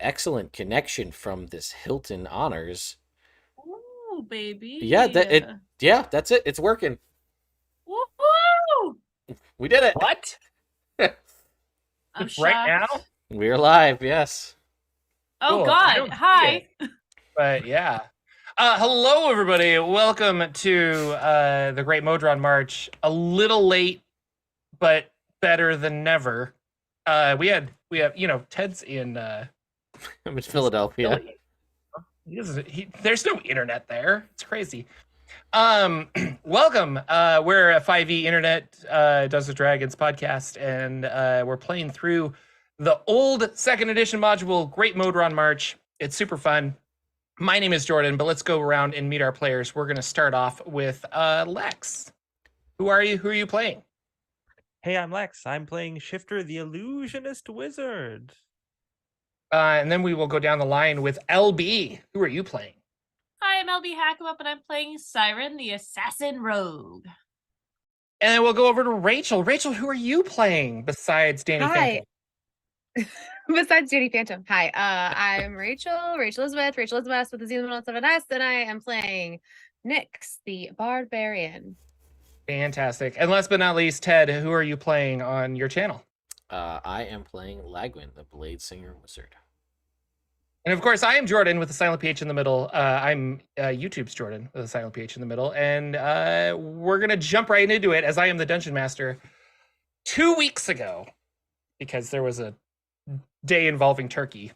excellent connection from this Hilton Honors. Ooh, Yeah, baby. that's it. It's working. Woo-hoo! We did What? it. I'm Right now? shocked. We're live. Yes. Oh Cool. I God. don't see Hi. it, but yeah. Hello, everybody. Welcome to the Great Modron March. A little late, but better than never. We have Ted's in I'm in Philadelphia. Philly. There's no internet there. It's crazy. Welcome. We're a 5e Internet Does with Dragons podcast, and we're playing through the old second edition module, Great Modron March. It's super fun. My name is Jordan, but let's go around and meet our players. We're going to start off with Lex. Who are you? Who are you playing? Hey, I'm Lex. I'm playing Shifter, the Illusionist Wizard. And then we will go down the line with LB. Who are you playing? Hi, I'm LB Hackamup, and I'm playing Siren, the Assassin Rogue. And then we'll go over to Rachel. Rachel, who are you playing besides Danny Hi. Phantom? Besides Danny Phantom. Hi, I'm Rachel. Rachel Elizabeth with the Z107S, and I am playing Nyx, the Barbarian. Fantastic. And last but not least, Ted, who are you playing on your channel? I am playing Lagwin, the Blade Singer Wizard. And of course, I am Jordan with a silent PH in the middle. I'm YouTube's Jordan with a silent PH in the middle. And we're going to jump right into it as I am the Dungeon Master. 2 weeks ago, because there was a day involving turkey,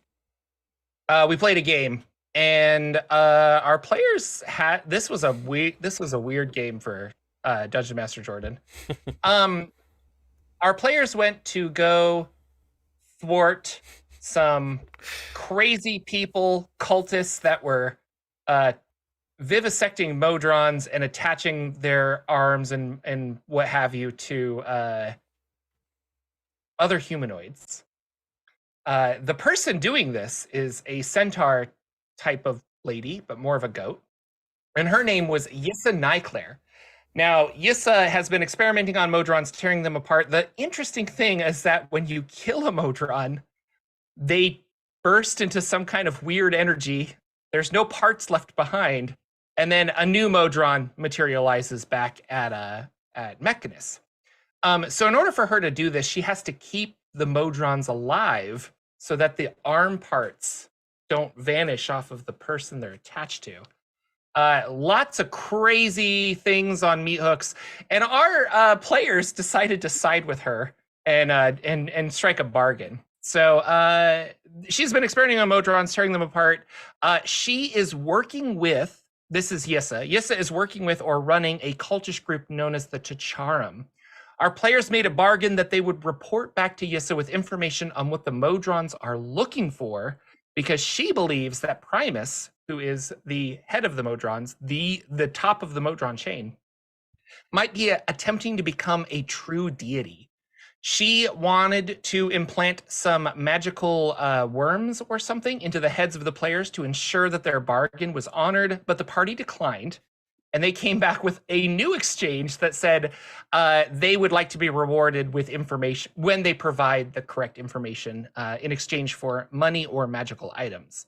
we played a game. And our players had... This was a weird game for Dungeon Master Jordan. Our players went to go thwart some crazy people, cultists that were vivisecting Modrons and attaching their arms and what have you to other humanoids. The person doing this is a centaur type of lady, but more of a goat. And her name was Yissa Nyclair. Now, Yissa has been experimenting on Modrons, tearing them apart. The interesting thing is that when you kill a Modron, they burst into some kind of weird energy. There's no parts left behind. And then a new Modron materializes back at Mechanus. So in order for her to do this, she has to keep the Modrons alive so that the arm parts don't vanish off of the person they're attached to. Lots of crazy things on meat hooks, and our players decided to side with her and strike a bargain. So she's been experimenting on Modrons, tearing them apart. She is working with, this is Yissa. Yissa is working with or running a cultish group known as the T'Charum. Our players made a bargain that they would report back to Yissa with information on what the Modrons are looking for, because she believes that Primus, who is the head of the Modrons, the top of the Modron chain, might be attempting to become a true deity. She wanted to implant some magical worms or something into the heads of the players to ensure that their bargain was honored, but the party declined. And they came back with a new exchange that said they would like to be rewarded with information when they provide the correct information in exchange for money or magical items.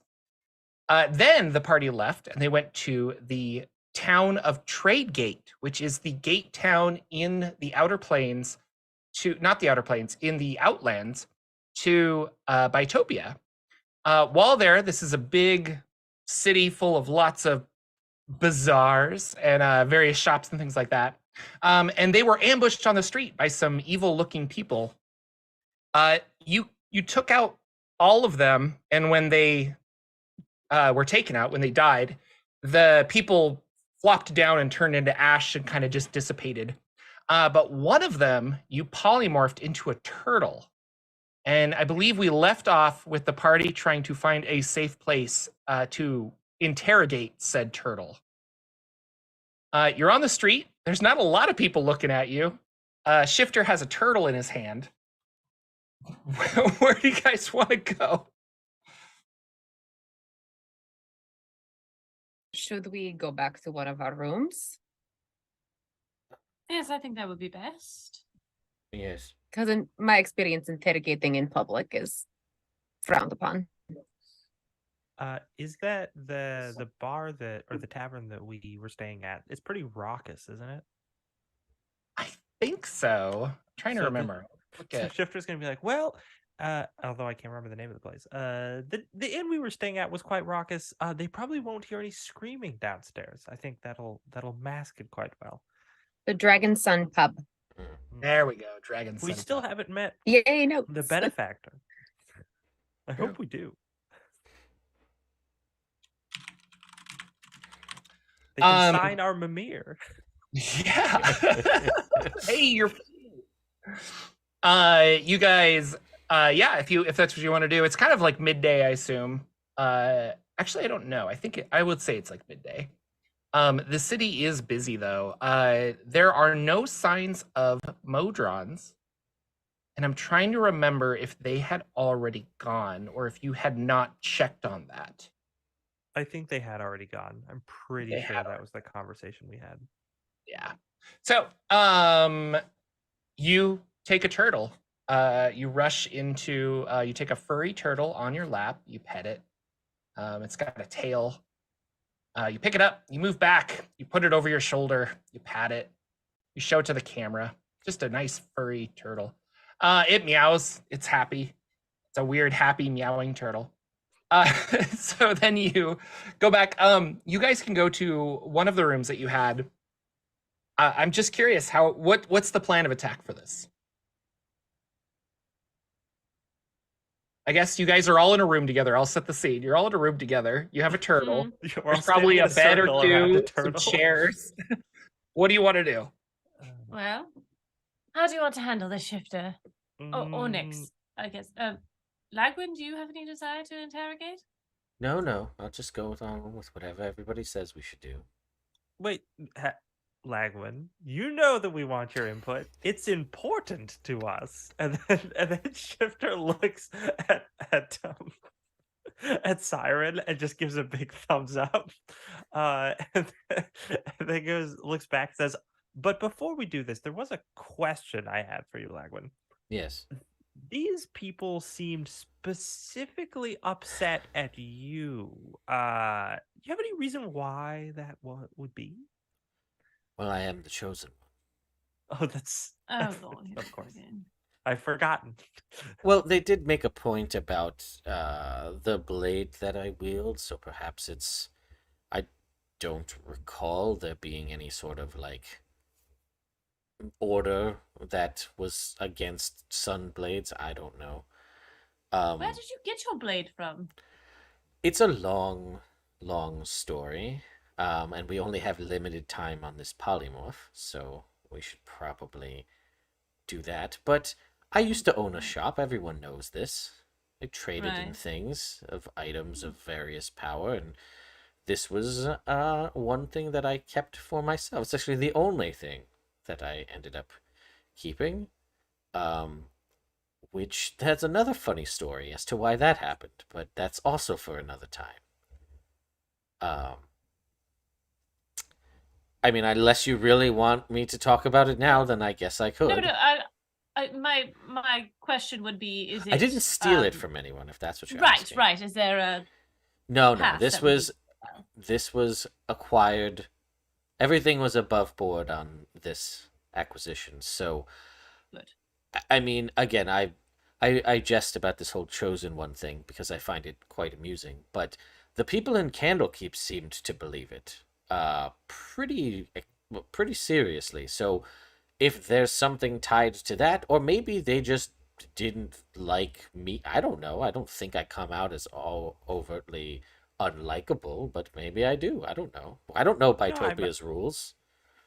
Then the party left and they went to the town of Tradegate, which is the gate town in the Outer Plains not the Outer Plains, in the Outlands to Bytopia. While there, this is a big city full of lots of bazaars and various shops and things like that. And they were ambushed on the street by some evil-looking people. You took out all of them, and when they were taken out, when they died, the people flopped down and turned into ash and kind of just dissipated. But one of them, you polymorphed into a turtle. And I believe we left off with the party trying to find a safe place to interrogate said turtle. You're on the street. There's not a lot of people looking at you. Shifter has a turtle in his hand. Where do you guys want to go? Should we go back to one of our rooms? Yes, I think that would be best. Yes. Because in my experience, interrogating in public is frowned upon. Is that the bar that or the tavern that we were staying at? It's pretty raucous, isn't it? I think so. I'm trying to So remember. Look So at Shifter's gonna be like, well, although I can't remember the name of the place. The inn we were staying at was quite raucous. They probably won't hear any screaming downstairs. I think that'll mask it quite well. The Dragon Sun pub. there we go. Dragon We Sun still Pub. haven't met Yay, no. the benefactor. I True. hope we do. They can sign our Mimir. Yeah. Hey, you're you guys yeah, if that's what you want to do. It's kind of like midday, I assume. Actually I don't know. I would say it's like midday. The city is busy though. There are no signs of Modrons. And I'm trying to remember if they had already gone or if you had not checked on that. I think they had already gone. I'm pretty They sure had that was the conversation we had. Yeah. So, you take a turtle. You rush into. You take a furry turtle on your lap. You pet it. It's got a tail. You pick it up. You move back. You put it over your shoulder. You pat it. You show it to the camera. Just a nice furry turtle. It meows. It's happy. It's a weird, happy meowing turtle. So then you go back. You guys can go to one of the rooms that you had. I'm just curious what's the plan of attack for this? I guess you guys are all in a room together. I'll set the scene. You're all in a room together. You have a turtle. We're all There's probably standing a in bed or circle around the two, some turtle. chairs. What do you want to do? Well, how do you want to handle this, Shifter? Or Mm, Nix, I guess. Lagwin, do you have any desire to interrogate? No. I'll just go on with whatever everybody says we should do. Wait, Lagwin, you know that we want your input. It's important to us. And then Shifter looks at Siren and just gives a big thumbs up. And then looks back and says, "But before we do this, there was a question I had for you, Lagwin. Yes. These people seemed specifically upset at you. Do you have any reason why that would be?" Well, I am the chosen one. Oh, that's Oh, Lord. of course. I've forgotten. Well, they did make a point about the blade that I wield, so perhaps it's. I don't recall there being any sort of like order that was against sun blades. I don't know. Where did you get your blade from? It's a long story, and we only have limited time on this polymorph, so we should probably do that. But I used to own a shop. Everyone knows this. I traded in Right. things of items of various power, and this was one thing that I kept for myself. It's actually the only thing that I ended up keeping. Which has another funny story as to why that happened, but that's also for another time. I mean, unless you really want me to talk about it now, then I guess I could. No. My question would be: Is it? I didn't steal it from anyone, if that's what you're Right, asking. right. Is there a? No. past This that would be- was this was acquired. Everything was above board on this acquisition. So, Good. I mean, again, I jest about this whole chosen one thing because I find it quite amusing. But the people in Candlekeep seemed to believe it, pretty seriously. So, if there's something tied to that, or maybe they just didn't like me, I don't know. I don't think I come out as all overtly unlikable, but maybe I do. I don't know. I don't know Bitopia's rules.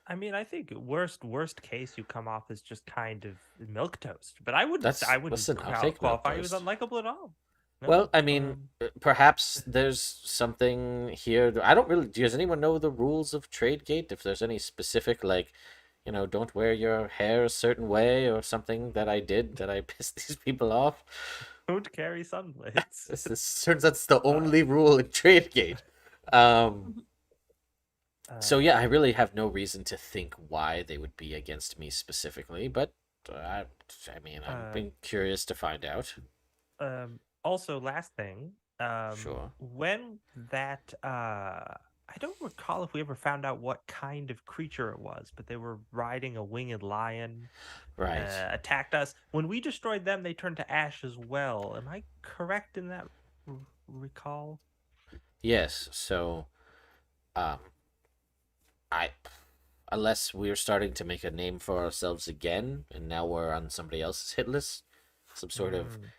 I mean, I think worst case, you come off as just kind of milquetoast. But I wouldn't. That's- I wouldn't listen, I'll take qualify you as milquetoast. unlikable at all. No, Well, I mean, perhaps there's something here. I don't really. Does anyone know the rules of Tradegate? If there's any specific, like, don't wear your hair a certain way or something that I did that I pissed these people off. don't carry sunblades. This turns out it's the only rule in Tradegate. So yeah, I really have no reason to think why they would be against me specifically, but I mean, I've been curious to find out. Also, last thing, Sure. When that I don't recall if we ever found out what kind of creature it was, but they were riding a winged lion, Right. attacked us. When we destroyed them, they turned to ash as well. Am I correct in that recall? Yes. So, um, I unless we're starting to make a name for ourselves again, and now we're on somebody else's hit list, some sort of Mm,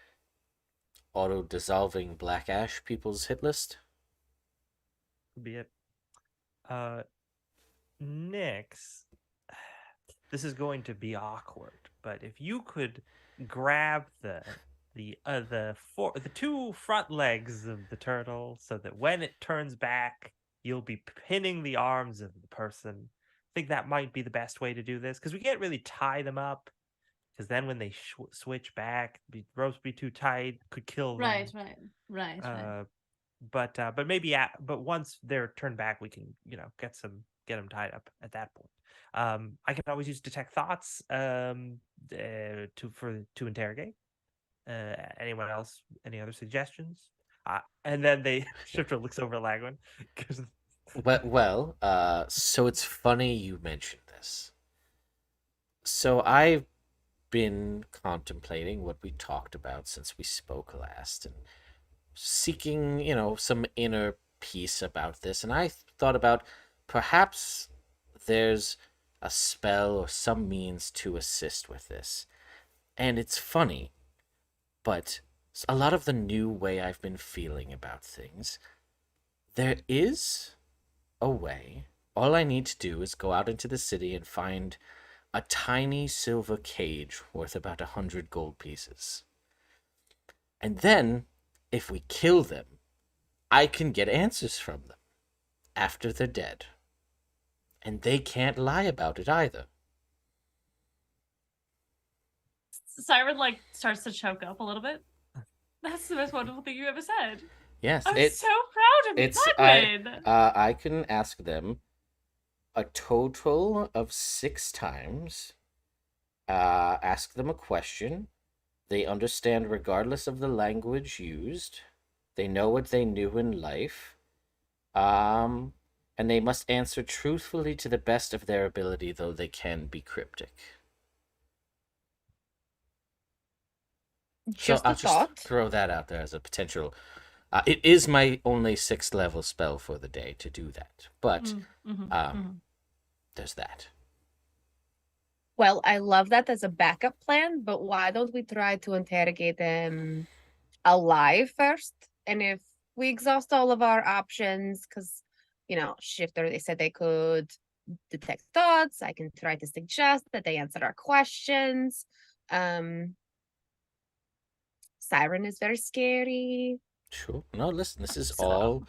auto-dissolving black ash people's hit list. could be it. Uh, Nyx, this is going to be awkward, but if you could grab the two front legs of the turtle so that when it turns back, you'll be pinning the arms of the person. I think that might be the best way to do this because we can't really tie them up because then when they switch back, the ropes be too tight, could kill them. Right. But maybe but once they're turned back, we can get them tied up at that point. I can always use detect thoughts to interrogate. Anyone else? Any other suggestions? And then they Shifter looks over at Lagwin because So it's funny you mentioned this. So I've been contemplating what we talked about since we spoke last and seeking, some inner peace about this. And I thought about perhaps there's a spell or some means to assist with this. And it's funny, but a lot of the new way I've been feeling about things, there is a way. All I need to do is go out into the city and find a tiny silver cage worth about 100 gold pieces. And then, if we kill them, I can get answers from them after they're dead. And they can't lie about it either. Siren starts to choke up a little bit. That's the most wonderful thing you ever said. Yes, I'm so proud of you, Lagwin. I can ask them a total of 6 times. Ask them a question. They understand regardless of the language used. They know what they knew in life. And they must answer truthfully to the best of their ability, though they can be cryptic. Just I'll a thought. just throw that out there as a potential. It is my only 6th level spell for the day to do that, but there's that. Well, I love that as a backup plan, but why don't we try to interrogate them alive first? And if we exhaust all of our options, because, Shifter, they said they could detect thoughts. I can try to suggest that they answer our questions. Siren is very scary. Sure. No, listen, this is So- all.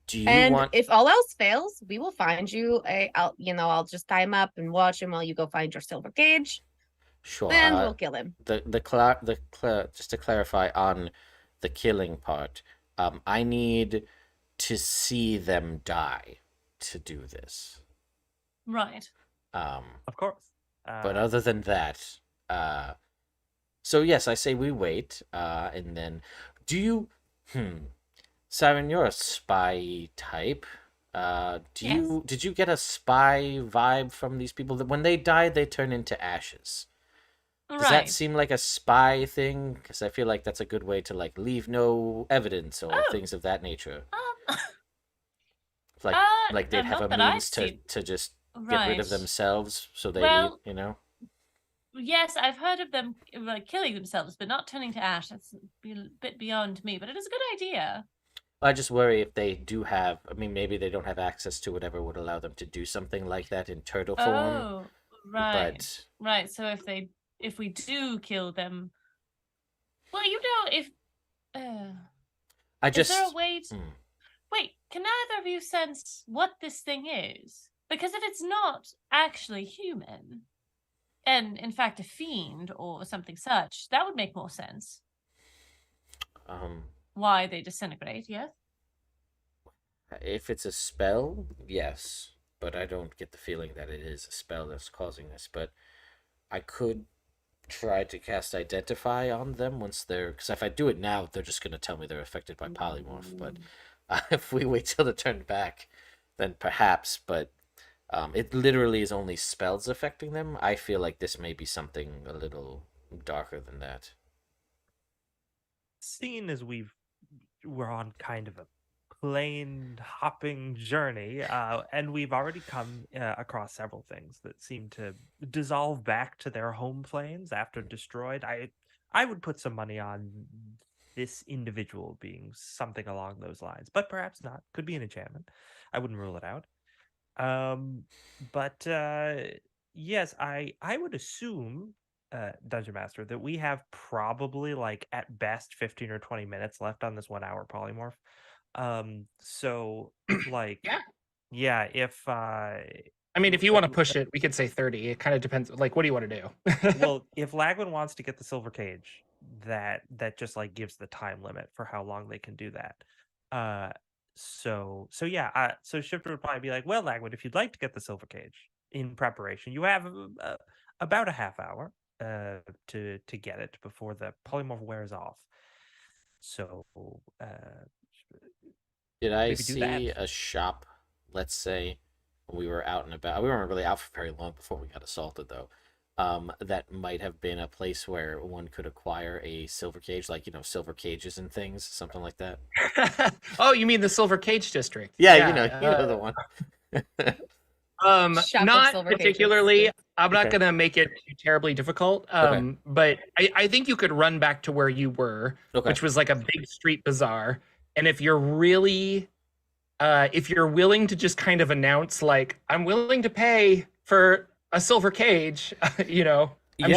Do you And want. if all else fails, we will find you I'll just tie him up and watch him while you go find your silver cage. Sure. Then we'll kill him. Just to clarify on the killing part, I need to see them die to do this. Right. of course. But other than that, so yes, I say we wait, and then do you, Siren, you're a spy type. Did you get a spy vibe from these people that when they die they turn into ashes? Does that Right. seem like a spy thing? Because I feel like that's a good way to leave no evidence or Oh. things of that nature. Um, Like they'd have not a that I've means to seen. just get rid Right. of themselves, so they Well- Yes, I've heard of them killing themselves, but not turning to ash. That's a bit beyond me, but it is a good idea. I just worry if they do have. I mean, maybe they don't have access to whatever would allow them to do something like that in turtle form. Oh, right. But Right. So if we do kill them, well, if I is just. there a way to Hmm. wait? Can either of you sense what this thing is? Because if it's not actually human, and in fact a fiend or something such, that would make more sense. Why they disintegrate? Yes. If it's a spell, yes, but I don't get the feeling that it is a spell that's causing this. But I could try to cast Identify on them once they're... Because if I do it now, they're just going to tell me they're affected by polymorph. But if we wait till the turn back, then perhaps. But it literally is only spells affecting them. I feel like this may be something a little darker than that. Seeing as we're on kind of a plane hopping journey, and we've already come across several things that seem to dissolve back to their home planes after destroyed. I would put some money on this individual being something along those lines, but perhaps not. Could be an enchantment. I wouldn't rule it out. But yes, I would assume, Dungeon Master, that we have probably like at best 15 or 20 minutes left on this 1 hour polymorph. So like, Yeah. if I mean, if you want to push it, we could say 30. It kind of depends. Like, what do you want to do? well, if Lagwin wants to get the silver cage, that just like gives the time limit for how long they can do that. So yeah, so Shifter would probably be like, well, Lagwin, if you'd like to get the silver cage in preparation, you have about a half hour to get it before the polymorph wears off. So Did I maybe do see that. a shop, let's say, when we were out and about? We weren't really out for very long before we got assaulted, though. That might have been a place where one could acquire a silver cage, like, silver cages and things, something like that. Oh, you mean the Silver Cage District? Yeah, you know the one. Shop of Not silver cages. particularly. I'm not Okay. gonna make it too terribly difficult. Okay. But I think you could run back to where you were, Okay. which was like a big street bazaar. And if you're really, if you're willing to just kind of announce like, I'm willing to pay for a silver cage, I'm Yeah.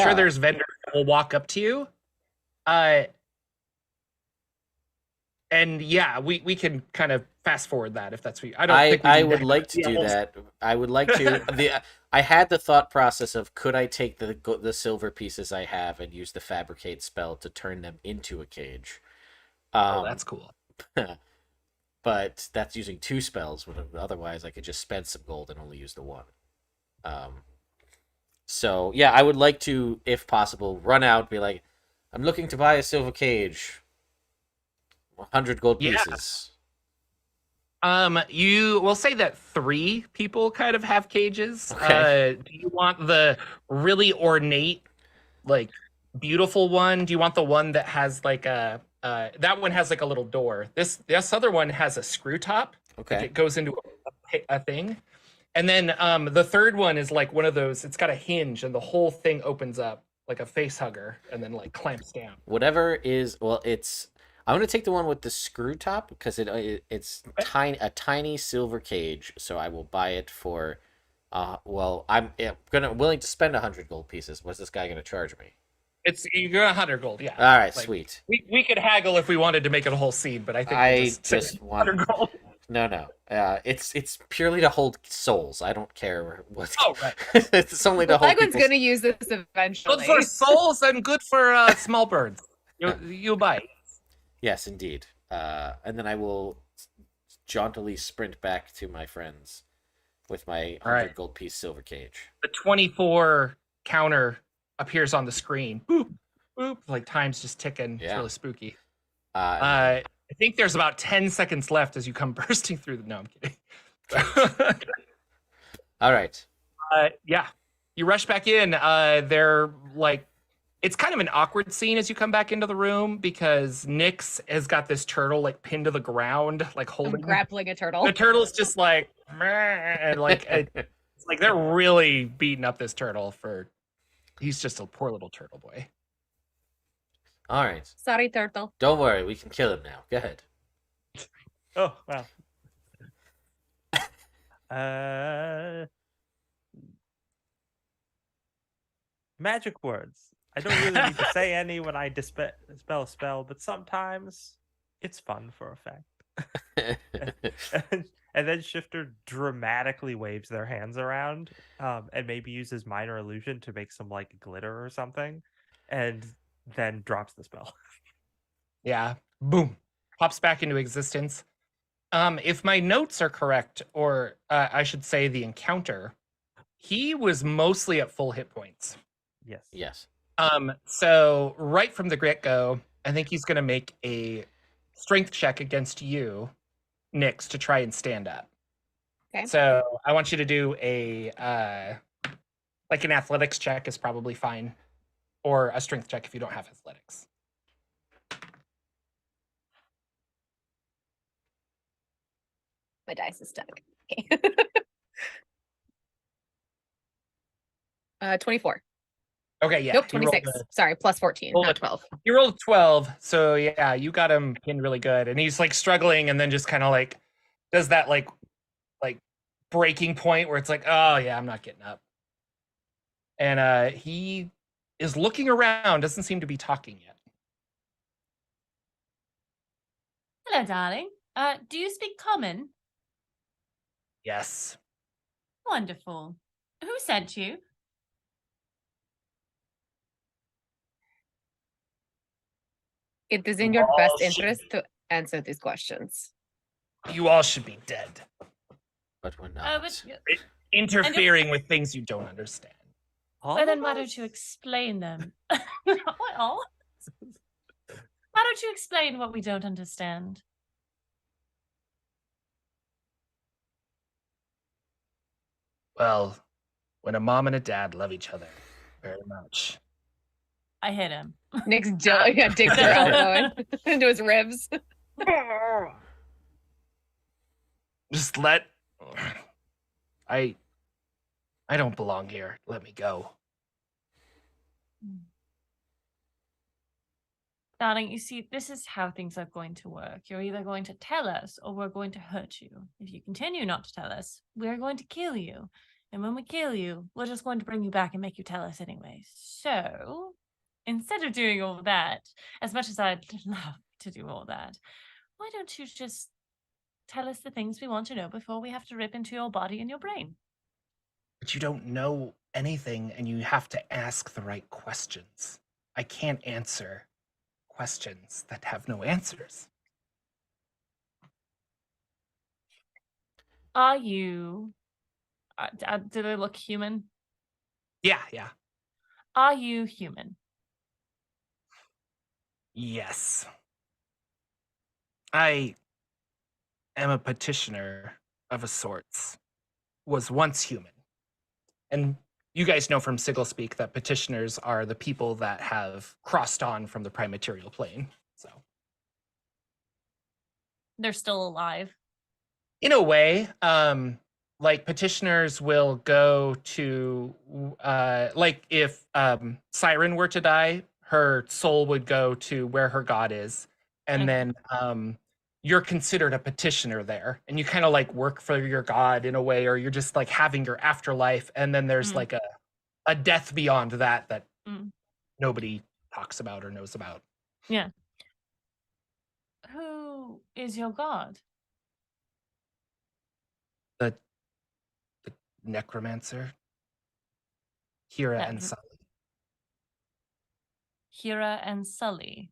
sure there's vendors that will walk up to you. And yeah, we can kind of fast forward that if that's what I don't think we I need would have like to the do whole- that. I would like to. I had the thought process of, could I take the silver pieces I have and use the fabricate spell to turn them into a cage? Oh, that's cool. But that's using 2 spells. Otherwise, I could just spend some gold and only use the 1. So yeah, I would like to, if possible, run out, be like, I'm looking to buy a silver cage. 100 gold Yeah. pieces. You will say that 3 people kind of have cages. Okay. Do you want the really ornate, like beautiful one? Do you want the one that has like that one has like a little door. This other one has a screw top. Like Okay. it goes into a thing. And then the third one is like one of those, it's got a hinge and the whole thing opens up like a face hugger and then like clamps down. Whatever is, I'm gonna take the one with the screw top because it's a tiny silver cage. So I will buy it for, I'm willing to spend 100 gold pieces. What's this guy gonna charge me? You're 100 gold, yeah. All right, Like, sweet. We could haggle if we wanted to make it a whole scene, but I think I we'll say just want 100 gold. no. It's purely to hold souls. I don't care what. Oh, right. It's only to Well, hold. Lagwin's people's- gonna use this eventually. Good for souls and good for small birds. You buy. Yes, indeed. And then I will jauntily sprint back to my friends with my 100 All right. gold piece silver cage. The 24 counter appears on the screen. Boop, boop. Like time's just ticking. It's Yeah. really spooky. And I think there's about 10 seconds left as you come bursting through the. No, I'm kidding. all right. Yeah, you rush back in. They're like, it's kind of an awkward scene as you come back into the room because Nyx has got this turtle like pinned to the ground, like I'm holding. grappling a turtle. The turtle's just like, "Meh," and like it's like they're really beating up this turtle for. He's just a poor little turtle boy. All right. Sorry, turtle. Don't worry. We can kill him now. Go ahead. Oh, wow. Magic words. I don't really need to say any when I spell a spell, but sometimes it's fun for effect. And then Shifter dramatically waves their hands around, and maybe uses minor illusion to make some like glitter or something, and then drops the spell. Yeah, boom, pops back into existence. If my notes are correct, or I should say the encounter, he was mostly at full hit points. Yes. Yes. So right from the get-go, I think he's gonna make a strength check against you, Nyx, to try and stand up. Okay. So I want you to do a like an athletics check is probably fine, or a strength check if you don't have athletics. My dice is stuck. Okay. 24. Okay, yeah. Nope, you rolled 26. a- Sorry, plus 14, rolled not a- 12. You rolled 12, so yeah, you got him pinned really good, and he's like struggling, and then just kind of like does that like breaking point where it's like, oh yeah, I'm not getting up, and he is looking around, doesn't seem to be talking yet. Hello, darling. Do you speak common? Yes. Wonderful. Who sent you? It is in You your all best should interest to answer these questions. You all should be dead. But we're not. But Interfering with things you don't understand. well, then why don't you explain them? Well, why don't you explain what we don't understand? Well, when a mom and a dad love each other very much. I hit him. Nick's digs her elbow into his ribs. Just let I don't belong here. Let me go. Darling, you see, this is how things are going to work. You're either going to tell us or we're going to hurt you. If you continue not to tell us, we're going to kill you. And when we kill you, we're just going to bring you back and make you tell us anyway. So, instead of doing all that, as much as I'd love to do all that, why don't you just tell us the things we want to know before we have to rip into your body and your brain? But you don't know anything and you have to ask the right questions. I can't answer questions that have no answers. Are you... do they look human? Yeah. Are you human? Yes. I am a petitioner of a sorts. Was once human. And you guys know from Sigil Speak that petitioners are the people that have crossed on from the prime material plane. So, They're still alive. in a way, like petitioners will go to, like if Siren were to die, her soul would go to where her god is, and Okay. then you're considered a petitioner there, and you kind of like work for your god in a way, or you're just like having your afterlife, and then there's like a death beyond that nobody talks about or knows about. Yeah. Who is your god? The necromancer, Hira That and r- Sully. Hira and Sully.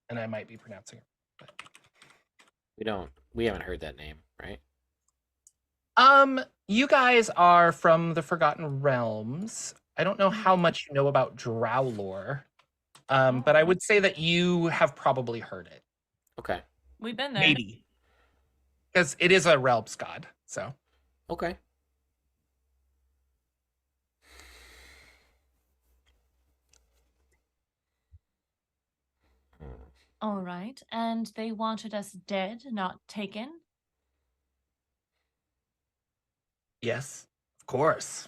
And I might be pronouncing it. We haven't heard that name, right? You guys are from the Forgotten Realms. I don't know how much you know about drow lore, but I would say that you have probably heard it. Okay. We've been there. Maybe. Because it is a realms god, so. Okay. All right. And they wanted us dead, not taken? Yes, of course.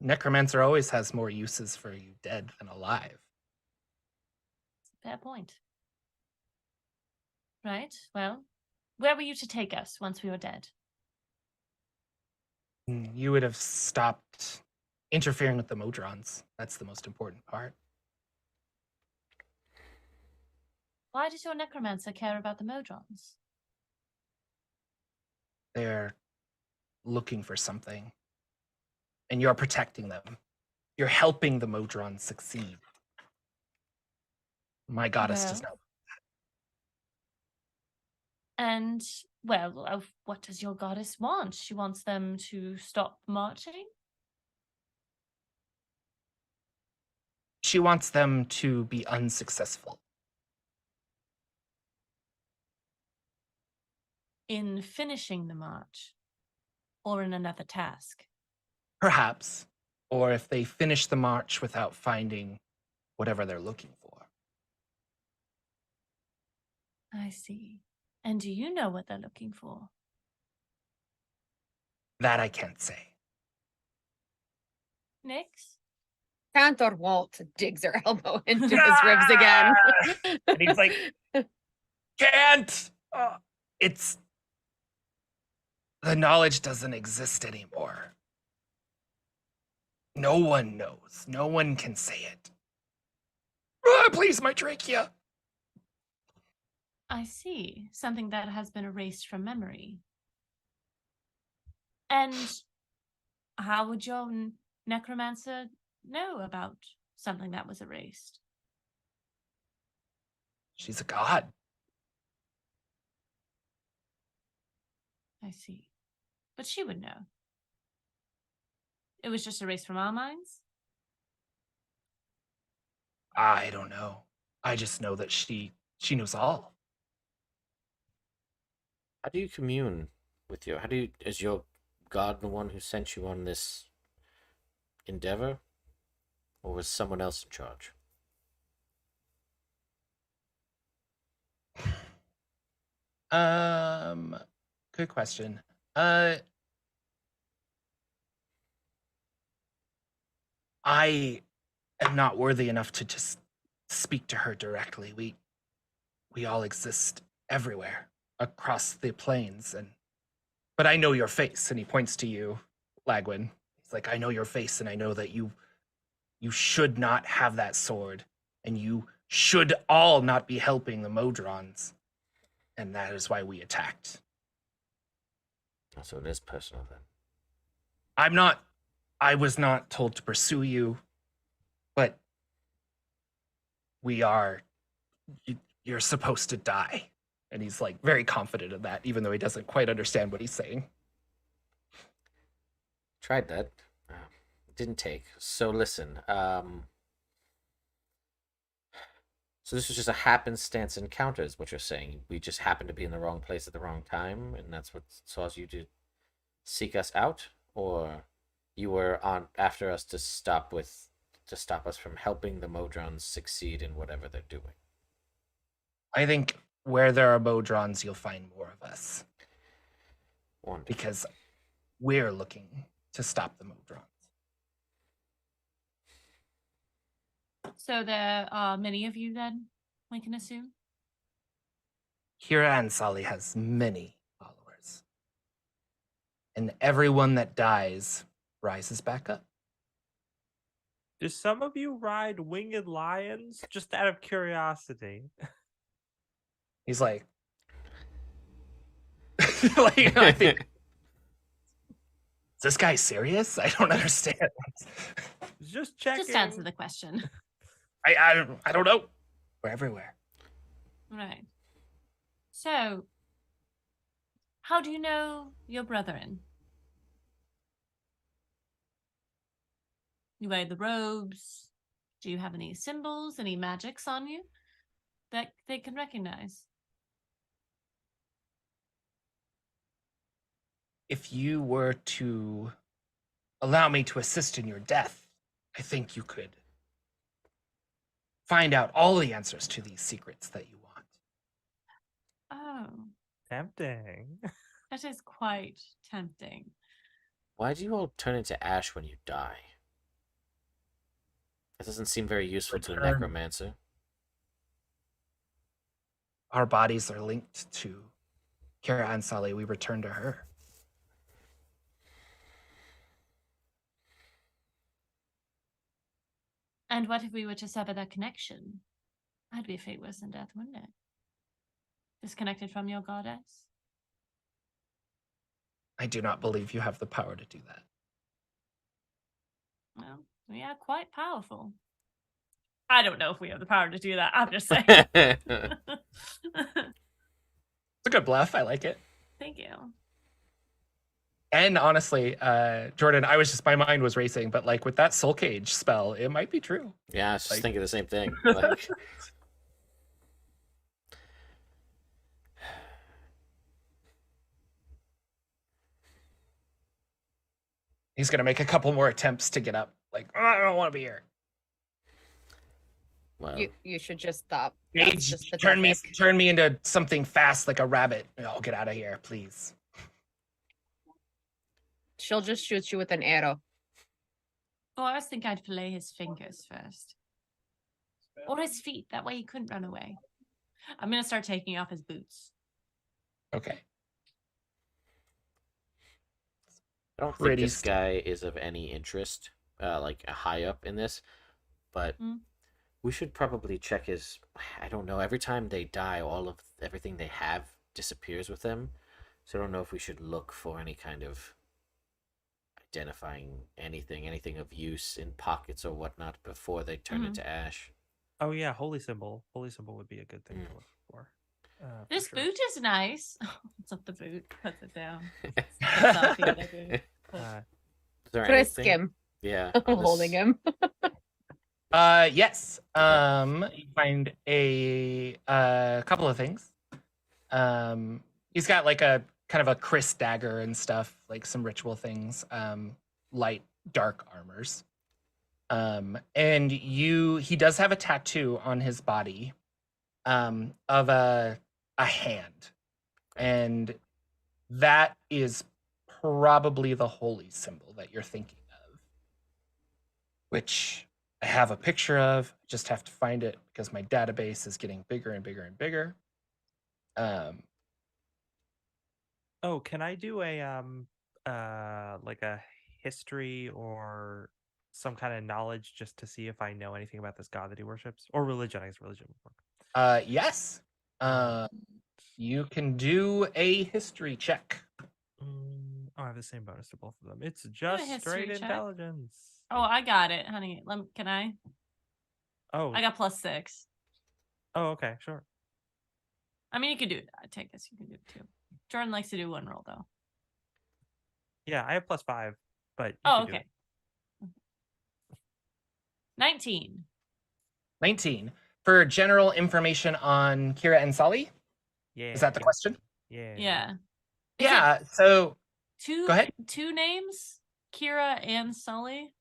Necromancer always has more uses for you dead than alive. Fair point. Right. Well, where were you to take us once we were dead? You would have stopped interfering with the Modrons. That's the most important part. Why does your necromancer care about the Modrons? They're looking for something, and you're protecting them. You're helping the Modrons succeed. My goddess does not. And, well, what does your goddess want? She wants them to stop marching? She wants them to be unsuccessful. In finishing the march, or in another task. Perhaps. Or if they finish the march without finding whatever they're looking for. I see. And do you know what they're looking for? That I can't say. Nix? Cantor Walt digs her elbow into his ribs again. And he's like, can't! It's... The knowledge doesn't exist anymore. No one knows. No one can say it. Please, my trachea! I see. Something that has been erased from memory. And how would your necromancer know about something that was erased? She's a god. I see. But she would know. It was just erased from our minds? I don't know. I just know that she knows all. How do you commune with your? Is your god the one who sent you on this endeavor, or was someone else in charge? Good question. I am not worthy enough to just speak to her directly. We all exist everywhere across the plains, but I know your face, and he points to you, Lagwin. He's like, I know your face, and I know that you should not have that sword, and you should all not be helping the Modrons, and that is why we attacked. So it is personal then. I was not told to pursue you, but you're supposed to die. And he's like very confident of that, even though he doesn't quite understand what he's saying. Tried that. Didn't take. So listen, so this was just a happenstance encounter is what you're saying. We just happened to be in the wrong place at the wrong time, and that's what caused you to seek us out? Or you were on after us to stop us from helping the Modrons succeed in whatever they're doing? I think where there are Modrons, you'll find more of us. Wonderful. Because we're looking to stop the Modrons. So there are many of you then, we can assume? Kira Ansali has many followers. And everyone that dies rises back up. Do some of you ride winged lions? Just out of curiosity. He's like, I think, is this guy serious? I don't understand. Just checking. Just answer the question. I don't know. We're everywhere. Right. So, how do you know your brethren? You wear the robes. Do you have any symbols, any magics on you that they can recognize? If you were to allow me to assist in your death, I think you could find out all the answers to these secrets that you want. Oh, Tempting. that is quite tempting. Why do you all turn into ash when you die? That doesn't seem very useful to a Return. necromancer. Our bodies are linked to Kira Ansali. We return to her. And what if we were to sever that connection? That'd be a fate worse than death, wouldn't it? Disconnected from your goddess? I do not believe you have the power to do that. Well, we are quite powerful. I don't know if we have the power to do that. I'm just saying. It's a good bluff. I like it. Thank you. And honestly, Jordan, my mind was racing, but like with that soul cage spell, it might be true. Yeah, I was just Like- thinking the same thing. Like, He's gonna make a couple more attempts to get up. Like, oh, I don't want to be here. well, You should just stop. That's Mage, just turn pathetic. me into something fast like a rabbit. Oh, get out of here, please. She'll just shoot you with an arrow. Oh, I was thinking I'd fillet his fingers first. Or his feet. That way he couldn't run away. I'm going to start taking off his boots. Okay. I don't think pretty this guy is of any interest, like high up in this, but Mm. we should probably check his. I don't know. Every time they die, everything they have disappears with them. So I don't know if we should look for any kind of identifying anything of use in pockets or whatnot before they turn Mhm. into ash. Oh yeah, holy symbol. Holy symbol would be a good thing to look for. For This sure. boot is nice. It's up the boot. Puts it down. Puts off the other boot. Uh, Is there Frisk anything? him. Yeah, I'm on holding this- him. Yes. You find a couple of things. He's got like a kind of a Chris dagger and stuff, like some ritual things. Light, dark armors. And he does have a tattoo on his body, of a hand, and that is probably the holy symbol that you're thinking of, which I have a picture of. Just have to find it because my database is getting bigger and bigger and bigger. oh, can I do a like a history or some kind of knowledge just to see if I know anything about this god that he worships? Or religion, I guess religion would work. Yes. You can do a history check. Oh, I have the same bonus to both of them. It's just history straight check. intelligence. Oh, I got it, honey. Can I? Oh, I got +6. oh, okay, sure. I mean, you can do it. I take this. You can do it too. Jordan likes to do one roll though. Yeah, I have +5, but you Oh, can do okay. it. 19. 19. For general information on Kira and Sully, Yeah. is that the question? Yeah. Yeah. Is it Yeah. So Two Go ahead. two names? Kira and Sully?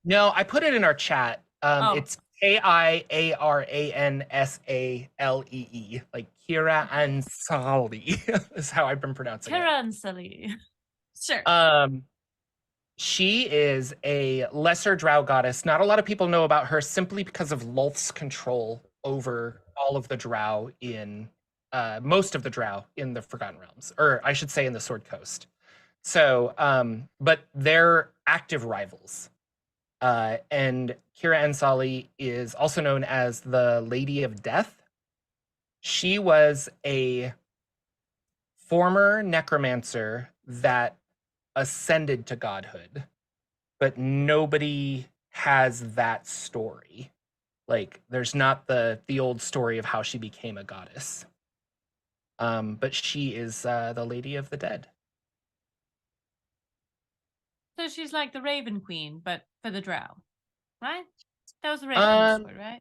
no, I put it in our chat. Oh. It's Kiaransasale, like Kira and Sully is how I've been pronouncing it. Kira and Sully. Sure. She is a lesser drow goddess. Not a lot of people know about her simply because of Lolth's control over all of the drow in most of the drow in the Forgotten Realms, or I should say in the Sword Coast. So, but they're active rivals. And Kira Ansali is also known as the Lady of Death. She was a former necromancer that ascended to godhood, but nobody has that story. Like, there's not the old story of how she became a goddess. But she is the Lady of the Dead. So she's like the Raven Queen, but for the drow. Right? That was the Raven Queen's story, right?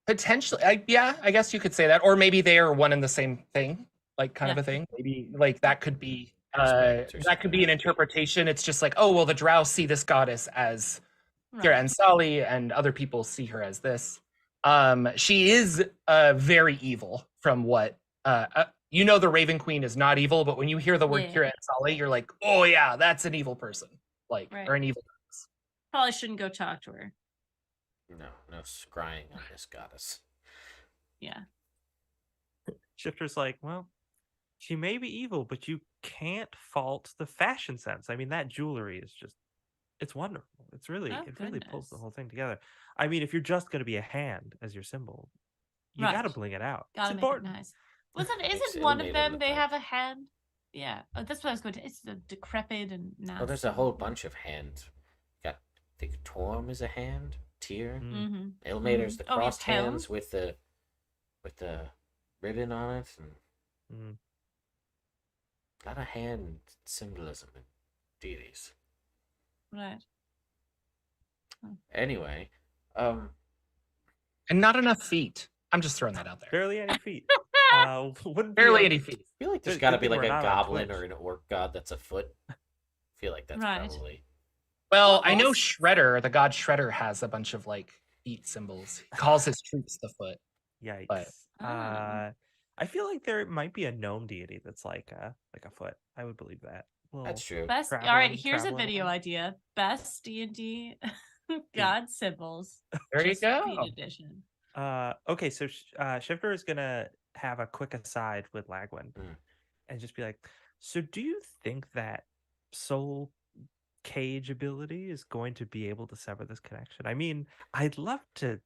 Potentially, I guess you could say that, or maybe they are one and the same thing, like kind of Yeah. a thing. Maybe like that could be Experience or that could be something. an interpretation. It's just like, oh well, the drow see this goddess as Kira Right. and Sally, and other people see her as this. She is very evil. From what you know, the Raven Queen is not evil, but when you hear the word Yeah. Kira and Sally, you're like, oh yeah, that's an evil person, like Right. or an evil. Probably shouldn't go talk to her. No scrying on this goddess. Yeah. Shifter's like, well, she may be evil, but you can't fault the fashion sense. I mean, that jewelry is just, it's wonderful. It's really, Oh, it really pulls the goodness. whole thing together. I mean, if you're just going to be a hand as your symbol, you got to Right. bling it out. Gotta It's make important. it nice. Isn't Makes one it of made it them look they like- have a hand? Yeah. Oh, that's what I was going to. It's the decrepit and nasty. Oh, there's a whole bunch of hand. Got, I think Torm is a hand. Tyr. Mm. Mm-hmm. Ilmater's the Oh, he has crossed hands helm? with the ribbon on it. And Mm. A lot of hand symbolism in deities. Right. Anyway, And not enough feet. I'm just throwing that out there. Barely any feet. Wouldn't be Barely a- any feet. I feel like there's Good- got to good be thing like we're a not on goblin Twitch. or an orc god that's a foot. I feel like that's Right. probably. Well, Well, I know also- Shredder, the god Shredder, has a bunch of like feet symbols. He calls his troops the foot. Yikes. But- I feel like there might be a gnome deity that's like a foot. I would believe that. That's true. Best. All right. traveling- Here's a traveling video one. idea. Best D&D god symbols. There you just go. Feet edition. Okay, so Shifter is gonna have a quick aside with Lagwin, Mm. and just be like, "So, do you think that soul cage ability is going to be able to sever this connection? I mean, I'd love to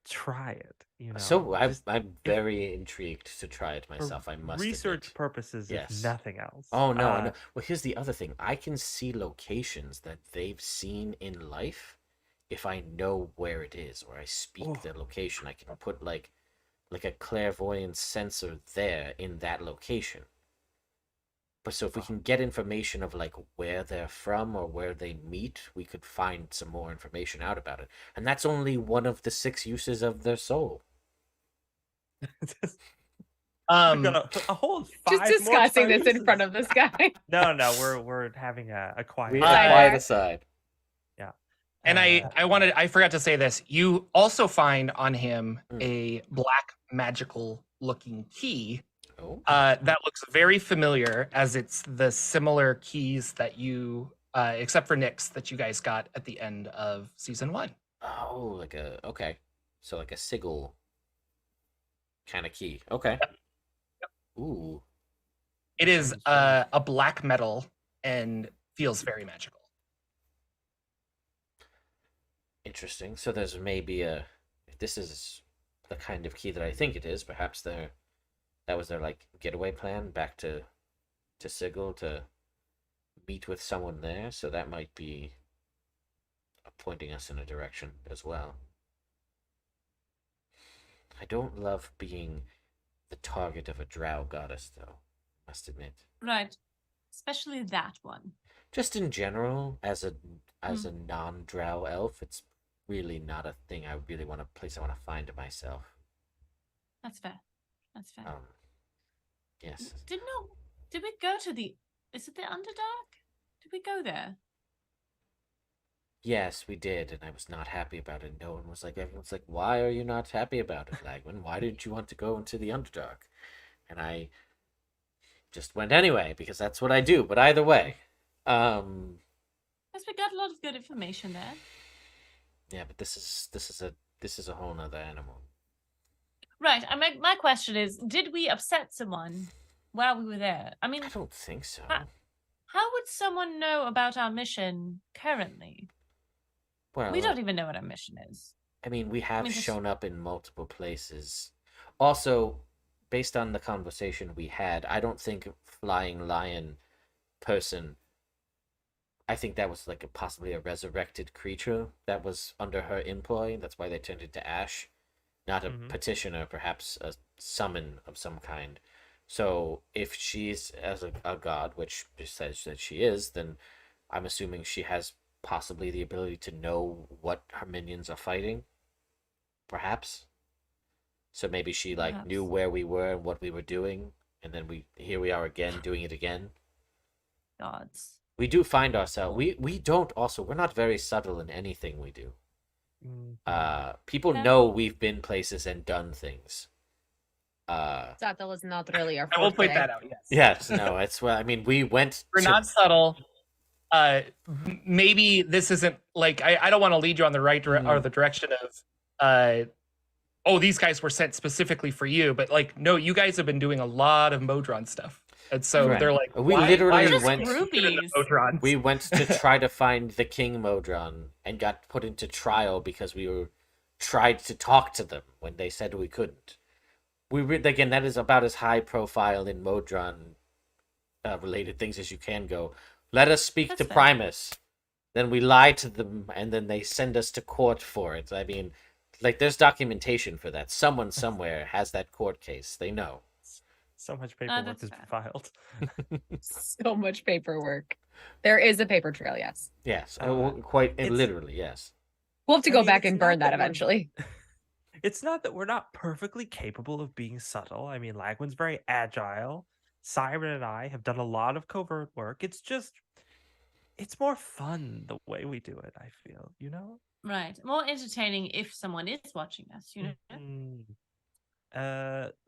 try it. You know, So I'm just very intrigued to try it for myself. I must research admit. purposes, Yes. if nothing else. Oh no, no. Well, here's the other thing. I can see locations that they've seen in life if I know where it is or I speak Oh. the location. I can put like a clairvoyance sensor there in that location. But so if we can get information of like where they're from or where they meet, we could find some more information out about it. And that's only one of the 6 uses of their soul. Just- Um, we've got a whole Just 5 more discussing this in uses. front of this guy. No, we're having a quiet. We Uh, have Sidebar. quiet aside. and I forgot to say this. You also find on him Mm. a black magical looking key Oh. that looks very familiar, as it's the similar keys that you, except for Nyx, that you guys got at the end of season 1. Oh, okay. So like a sigil kind of key. Okay. Ooh. It is Sounds fun. a black metal and feels very magical. Interesting. So there's maybe if this is the kind of key that I think it is, perhaps that was their like getaway plan back to Sigil to meet with someone there, so that might be pointing us in a direction as well. I don't love being the target of a drow goddess though, must admit. Right. Especially that one. Just in general, as a non-drow elf, it's really not a thing I really want to place I want to find myself. That's fair. That's fair. Yes. Did we go to the? Is it the Underdark? Did we go there? Yes, we did, and I was not happy about it. No one was like, everyone's like, why are you not happy about it, Lagman? Why didn't you want to go into the Underdark? And I just went anyway, because that's what I do. But either way, Because we got a lot of good information there. yeah, but this is a whole nother animal. Right. I mean, my question is, did we upset someone while we were there? I mean, I don't think so. how would someone know about our mission currently? Well, We don't even know what our mission is. I mean, we have just- shown up in multiple places. Also, based on the conversation we had, I don't think Flying Lion person. I think that was like possibly a resurrected creature that was under her employ. That's why they turned into ash, not a Mhm. petitioner, perhaps a summon of some kind. So if she's as a god, which says that she is, then I'm assuming she has possibly the ability to know what her minions are fighting. Perhaps. So maybe she like knew Perhaps. where we were and what we were doing, and then here we are again doing it again. Gods. We do find ourselves. We're not very subtle in anything we do. People Yeah. know we've been places and done things. Subtle is not really our I will point forte. that out. Yes. Yes, no, it's well. I mean, we went. We're to- not subtle. Maybe this isn't like I don't want to lead you on the right or the direction of oh, these guys were sent specifically for you, but like no, you guys have been doing a lot of Modron stuff. And so Right. they're like, We why literally are you went- interested in the Groupies. Modrons? We went to try to find the King Modron and got put into trial because we tried to talk to them when they said we couldn't. Again, that is about as high profile in Modron related things as you can go. Let us speak That's to fair. Primus. Then we lie to them, and then they send us to court for it. I mean, like, there's documentation for that. Someone somewhere has that court case. They know. So much paperwork that's has been fair. filed. So much paperwork. There is a paper trail, yes. Yes, Uh, it's- literally, yes. We'll have to I go mean, back it's and not burn that that we're- eventually. It's not that we're not perfectly capable of being subtle. I mean, Lagwin's very agile. Siren and I have done a lot of covert work. It's just, it's more fun the way we do it, I feel, you know? Right. More entertaining if someone is watching us, you know?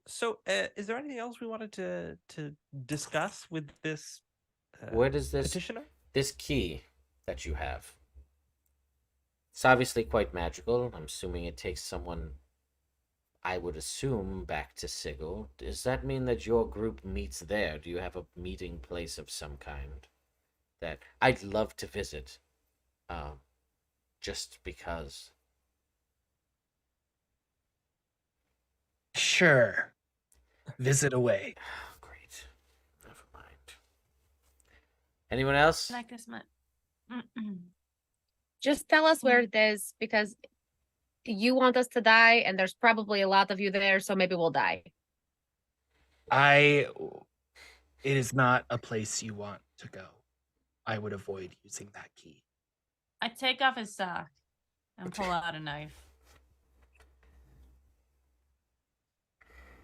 So, is there anything else we wanted to discuss with this Where does petitioner? this key that you have? It's obviously quite magical. I'm assuming it takes someone, I would assume, back to Sigil. Does that mean that your group meets there? Do you have a meeting place of some kind that I'd love to visit? Just because. Sure. Visit away. Great. Never mind. Anyone else? I like this much. Just tell us where it is because you want us to die, and there's probably a lot of you there, so maybe we'll die. It is not a place you want to go. I would avoid using that key. I take off his sock and pull out a knife.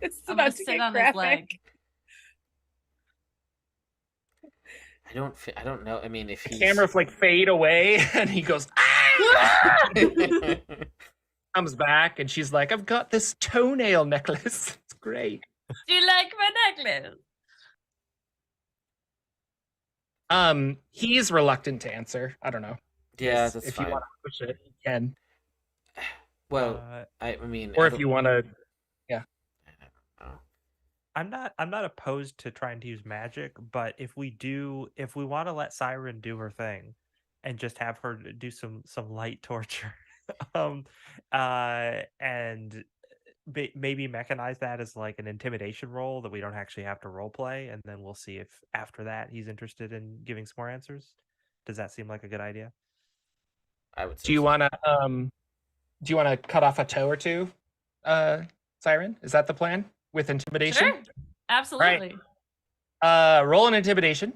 It's I'm gonna about to sit get on his leg. graphic. I don't know. I mean, if The he's... cameras like fade away and he goes, ah! Comes back and she's like, I've got this toenail necklace. It's great. Do you like my necklace? He's reluctant to answer. I don't know. Yeah, that's if fine. you want to push it, you can. Well, I mean, Or I if you want to, I'm not opposed to trying to use magic, but if we want to let Siren do her thing and just have her do some light torture, and maybe mechanize that as like an intimidation roll that we don't actually have to role play, and then we'll see if after that he's interested in giving some more answers. Does that seem like a good idea? I would say. do you so. want to cut off a toe or two, Siren? Is that the plan with intimidation? Sure. Absolutely. Roll an intimidation,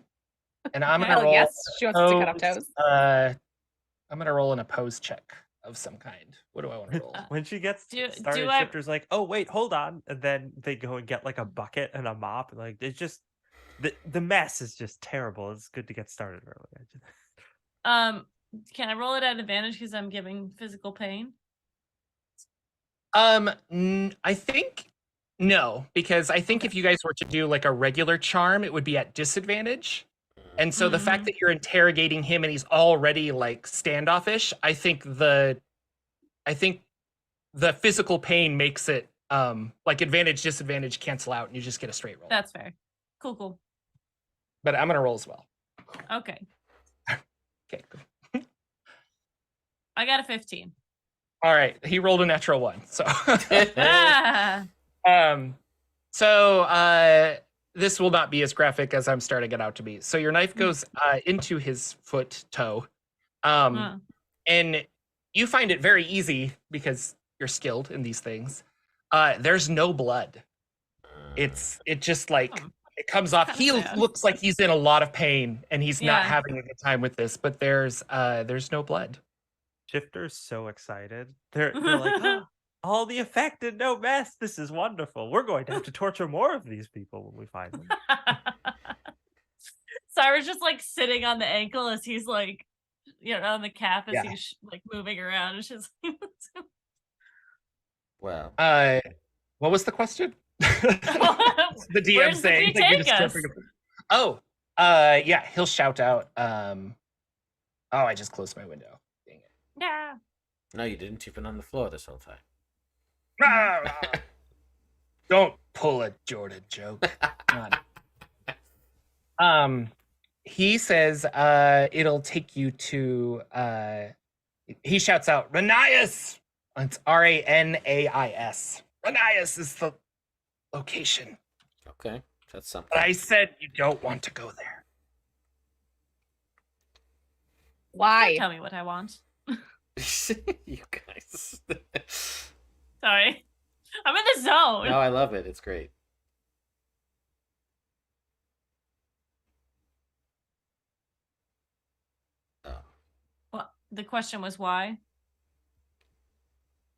and I'm Okay. gonna Oh, roll. yes, she wants us to cut off opposed- toes. I'm gonna roll an opposed check of some kind. What do I want to roll? When she gets Do started, I- Shifter's like, "Oh wait, hold on," and then they go and get like a bucket and a mop. And, like, it's just the mess is just terrible. It's good to get started early. Can I roll it at advantage because I'm giving physical pain? I think no, because I think if you guys were to do like a regular charm, it would be at disadvantage. And so the fact Mhm. that you're interrogating him and he's already like standoffish, I think the physical pain makes it like advantage disadvantage cancel out and you just get a straight roll. That's fair. Cool. But I'm gonna roll as well. Okay. Okay, good. I got a 15. All right, he rolled a natural one. So Ah! this will not be as graphic as I'm starting it out to be. So your knife goes into his toe. Huh. And you find it very easy because you're skilled in these things. There's no blood. It just like Oh. it comes off. Kinda He sad. looks like he's in a lot of pain and he's not Yeah. having a good time with this, but there's no blood. Shifter's so excited. They're like, "Oh, all the effect and no mess. This is wonderful. We're going to have to torture more of these people when we find them." Cyrus just like sitting on the ankle as he's like, on the calf as Yeah. he's like moving around. It's just Well, What was the question? The DM Where's the saying key like, you're take just us? jumping up- Oh, yeah, he'll shout out. I just closed my window. Dang it. yeah. no, you didn't. You've been on the floor this whole time. Don't pull a Jordan joke. Come on. He says it'll take you to he shouts out Ranias. It's Ranais. Ranias is the location. Okay, that's something. But I said you don't want to go there. Don't Why? tell me what I want. You guys. Sorry. I'm in the zone. No, I love it. It's great. The question was why?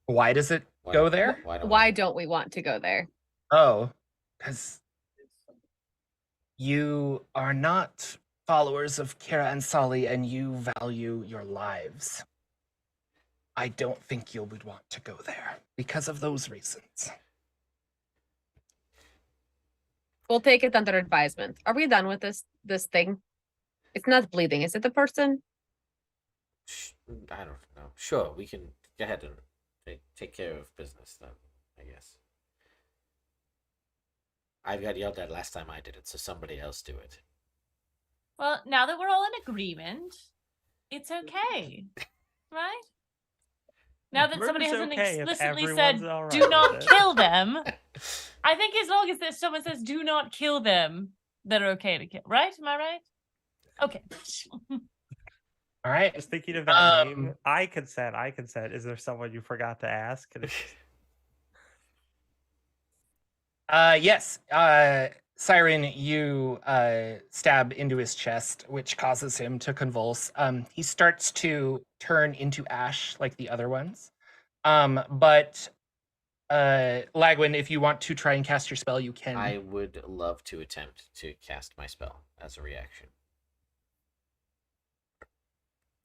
Why does it go there? Why don't we want to go there? Oh, because you are not followers of Kira and Sali, and you value your lives. I don't think you would want to go there because of those reasons. We'll take it under advisement. Are we done with this thing? It's not bleeding, is it the person? I don't know. Sure, we can go ahead and take care of business then, I guess. I got yelled at last time I did it, so somebody else do it. Well, now that we're all in agreement, it's okay. Right? Now that somebody Murder's hasn't okay if explicitly everyone's said, all right do with not it." kill them, I think as long as someone says, do not kill them, they're okay to kill. Right? Am I right? Okay. All right. Just thinking of that name. I consent. Is there someone you forgot to ask? And Yes. Siren, you stab into his chest, which causes him to convulse. He starts to turn into ash like the other ones. But Lagwin, if you want to try and cast your spell, you can. I would love to attempt to cast my spell as a reaction.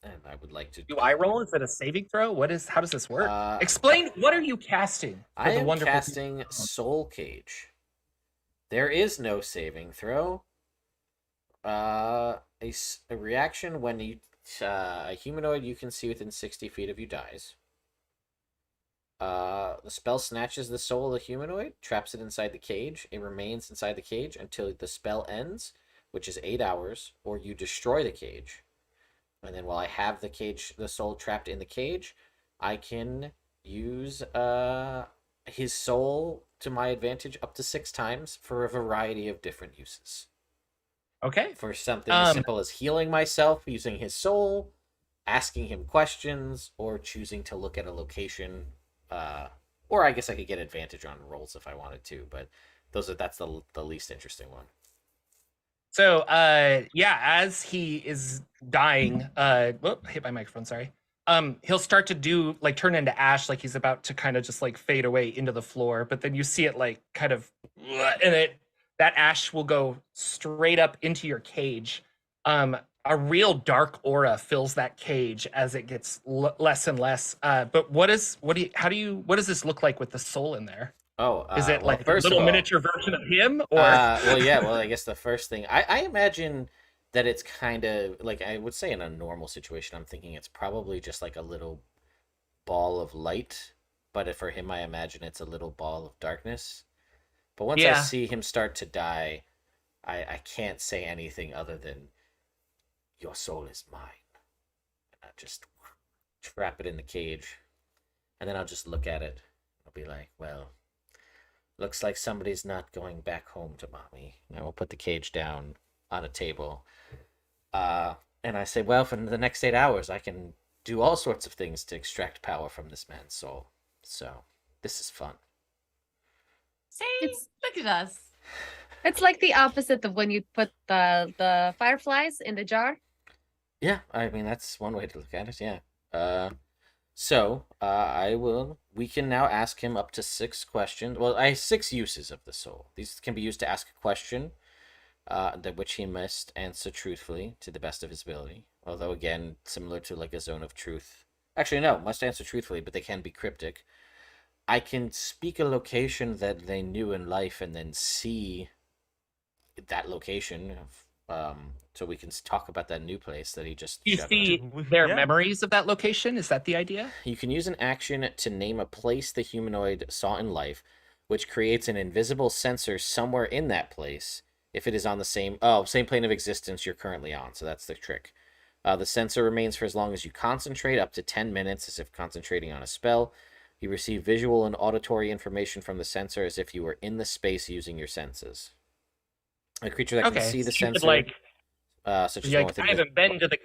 And I would like to. Do I roll? Is it a saving throw? How does this work? Uh, Explain. What are you casting? For I the am wonderful casting people? Soul Cage. There is no saving throw. A reaction when a humanoid you can see within 60 feet of you dies. The spell snatches the soul of the humanoid, traps it inside the cage. It remains inside the cage until the spell ends, which is 8 hours, or you destroy the cage. And then while I have the soul trapped in the cage, I can use his soul to my advantage up to 6 times for a variety of different uses. Okay. For something as simple as healing myself using his soul, asking him questions, or choosing to look at a location. Or I guess I could get advantage on rolls if I wanted to, but that's the least interesting one. So, as he is dying, hit my microphone, sorry. He'll start to turn into ash, like he's about to kind of just like fade away into the floor, but then you see it like kind of, and that ash will go straight up into your cage. A real dark aura fills that cage as it gets less and less. But what does this look like with the soul in there? Oh, is it like a first little of all, miniature version of him? Or well, I guess the first thing I imagine that it's kind of like, I would say in a normal situation, I'm thinking it's probably just like a little ball of light, but for him, I imagine it's a little ball of darkness. But once I see him start to die, I can't say anything other than, your soul is mine. And I just trap it in the cage, and then I'll just look at it. I'll be like, well, looks like somebody's not going back home to mommy. And I will put the cage down on a table. And I say, well, for the next 8 hours, I can do all sorts of things to extract power from this man's soul. So, this is fun. See? Look at us. It's like the opposite of when you put the fireflies in the jar. Yeah, I mean, that's one way to look at it, yeah. We can now ask him up to 6 questions. Well, I have 6 uses of the soul. These can be used to ask a question, which he must answer truthfully to the best of his ability. Although, again, similar to like a zone of truth. Actually, no, must answer truthfully, but they can be cryptic. I can speak a location that they knew in life and then see that location. So we can talk about that new place that he just. You see their memories of that location? Is that the idea? You can use an action to name a place the humanoid saw in life, which creates an invisible sensor somewhere in that place if it is on the same plane of existence you're currently on. So that's the trick. The sensor remains for as long as you concentrate, up to 10 minutes as if concentrating on a spell. You receive visual and auditory information from the sensor as if you were in the space using your senses. A creature that can see the sensor, such as I haven't been to the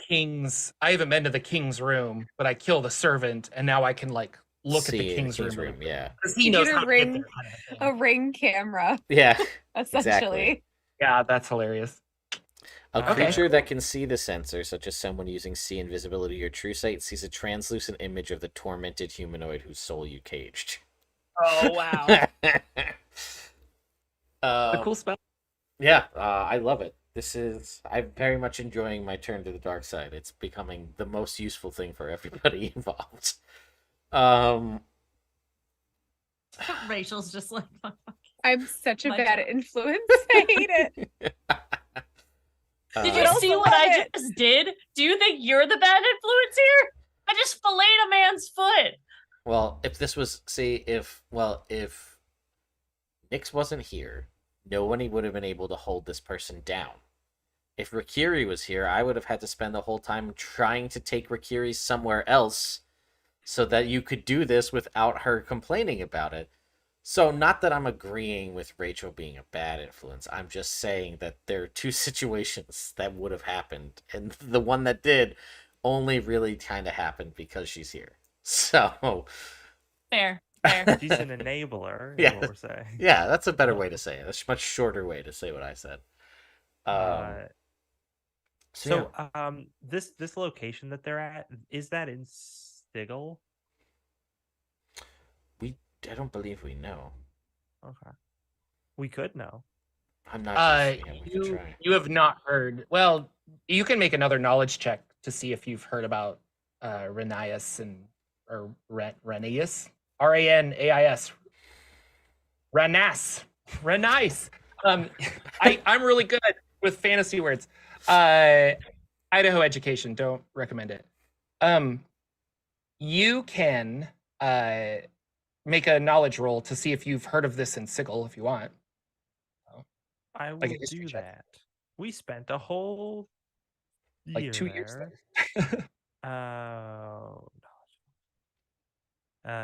king's room, but I kill the servant, and now I can like look at the king's room. Yeah, because he knows how to get there. A ring camera. Yeah, essentially. Exactly. Yeah, that's hilarious. A Okay. creature that can see the sensor, such as someone using see invisibility or true sight, sees a translucent image of the tormented humanoid whose soul you caged. Oh wow. A um, cool spell. yeah, I love it. I'm very much enjoying my turn to the dark side. It's becoming the most useful thing for everybody involved. Um, Rachel's just like, I'm such a My bad job. influence. I hate it. did uh, you also see what love I it. just did? Do you think you're the bad influence here? I just filleted a man's foot. Well, if this was, if Nyx wasn't here, no one would have been able to hold this person down. If Rikiri was here, I would have had to spend the whole time trying to take Rikiri somewhere else so that you could do this without her complaining about it. So, not that I'm agreeing with Rachel being a bad influence. I'm just saying that there are two situations that would have happened, and the one that did only really kind of happened because she's here. So, Fair, fair. She's an enabler, is Yeah. what we're saying. yeah, that's a better way to say it. That's a much shorter way to say what I said. Uh, So, this location that they're at, is that in Stigl? I don't believe we know. Okay. We could know. I'm not. Yeah, we could You try. you have not heard. Well, you can make another knowledge check to see if you've heard about Renias or Renias, Ranais, Renice. I'm really good with fantasy words. Idaho education, don't recommend it. You can make a knowledge roll to see if you've heard of this in Sigil, if you want. I will Like a history do check. that. We spent a whole Like year 2 years there. there. Oh,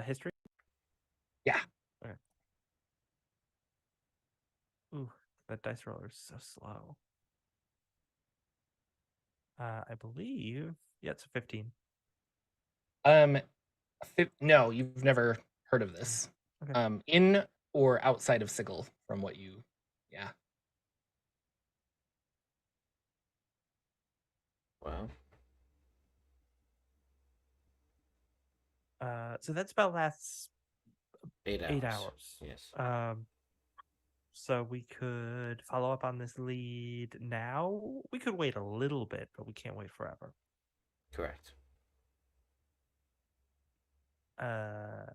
history? Yeah. Okay. Ooh, that dice roller is so slow. I believe, yeah, it's a 15. No, you've never heard of this. Okay. In or outside of Sigil, from what you, yeah. Well, So that spell lasts 8 hours. 8 hours. Yes. So we could follow up on this lead now. We could wait a little bit, but we can't wait forever. Correct. The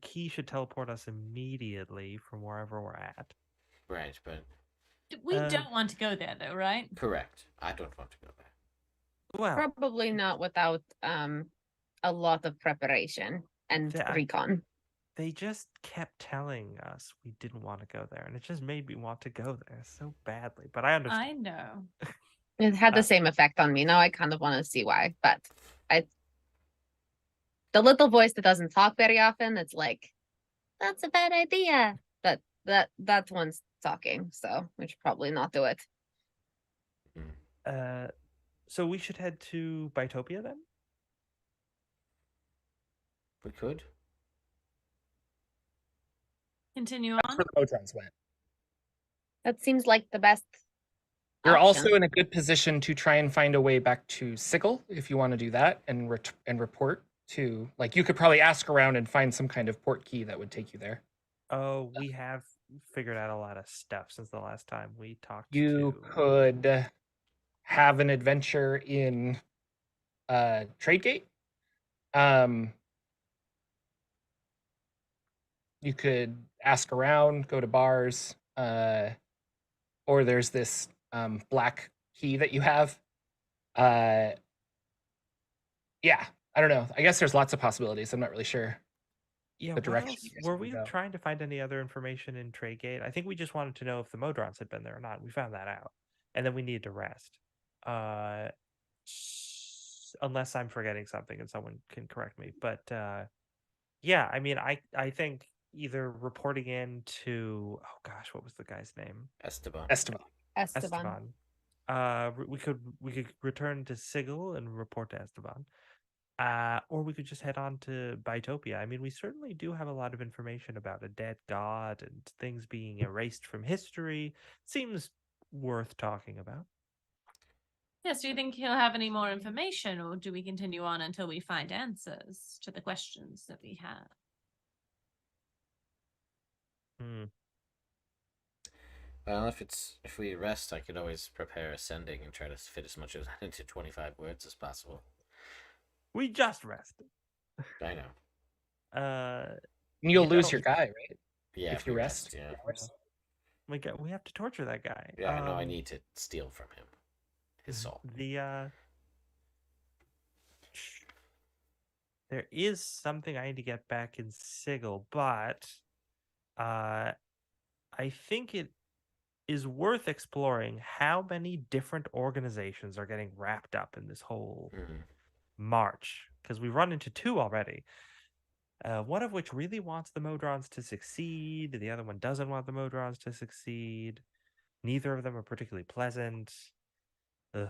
key should teleport us immediately from wherever we're at. Right, but We don't want to go there, though, right? correct. I don't want to go there. Well, Probably not without a lot of preparation and Yeah. recon. they just kept telling us we didn't want to go there, and it just made me want to go there so badly. But I understand. I know. It had the Uh, same effect on me. Now I kind of want to see why, but the little voice that doesn't talk very often, it's like, that's a bad idea. That one's talking, so we should probably not do it. So we should head to Bitopia then? We could. Continue That's on. where the Modrons went. That seems like the best. You're option. also in a good position to try and find a way back to Sigil if you want to do that and report to, like, you could probably ask around and find some kind of port key that would take you there. Oh, we have figured out a lot of stuff since the last time we talked You to... could have an adventure in Tradegate. You could ask around, go to bars, or there's this black key that you have. Yeah, I don't know. I guess there's lots of possibilities. I'm not really sure. Yeah, the what direction else? you guys Were wanna we go. trying to find any other information in Tradegate? I think we just wanted to know if the Modrons had been there or not. We found that out. And then we needed to rest. Unless I'm forgetting something and someone can correct me. But yeah, I mean, I think either reporting in to, oh gosh, what was the guy's name? Esteban. Esteban. We could return to Sigil and report to Esteban. Or we could just head on to Bitopia. I mean, we certainly do have a lot of information about a dead god and things being erased from history. Seems worth talking about. Yes, do you think he'll have any more information, or do we continue on until we find answers to the questions that we have? Hmm. Well, if we rest, I could always prepare a sending and try to fit as much of that into 25 words as possible. We just rested. I know. And you'll You lose know, your guy, right? Yeah, If you rest. yeah. we have to torture that guy. Yeah, I know. I need to steal from him his soul. There is something I need to get back in Sigil, but I think it is worth exploring how many different organizations are getting wrapped up in this whole march, because we've run into 2 already. One of which really wants the Modrons to succeed. The other one doesn't want the Modrons to succeed. Neither of them are particularly pleasant. Ugh.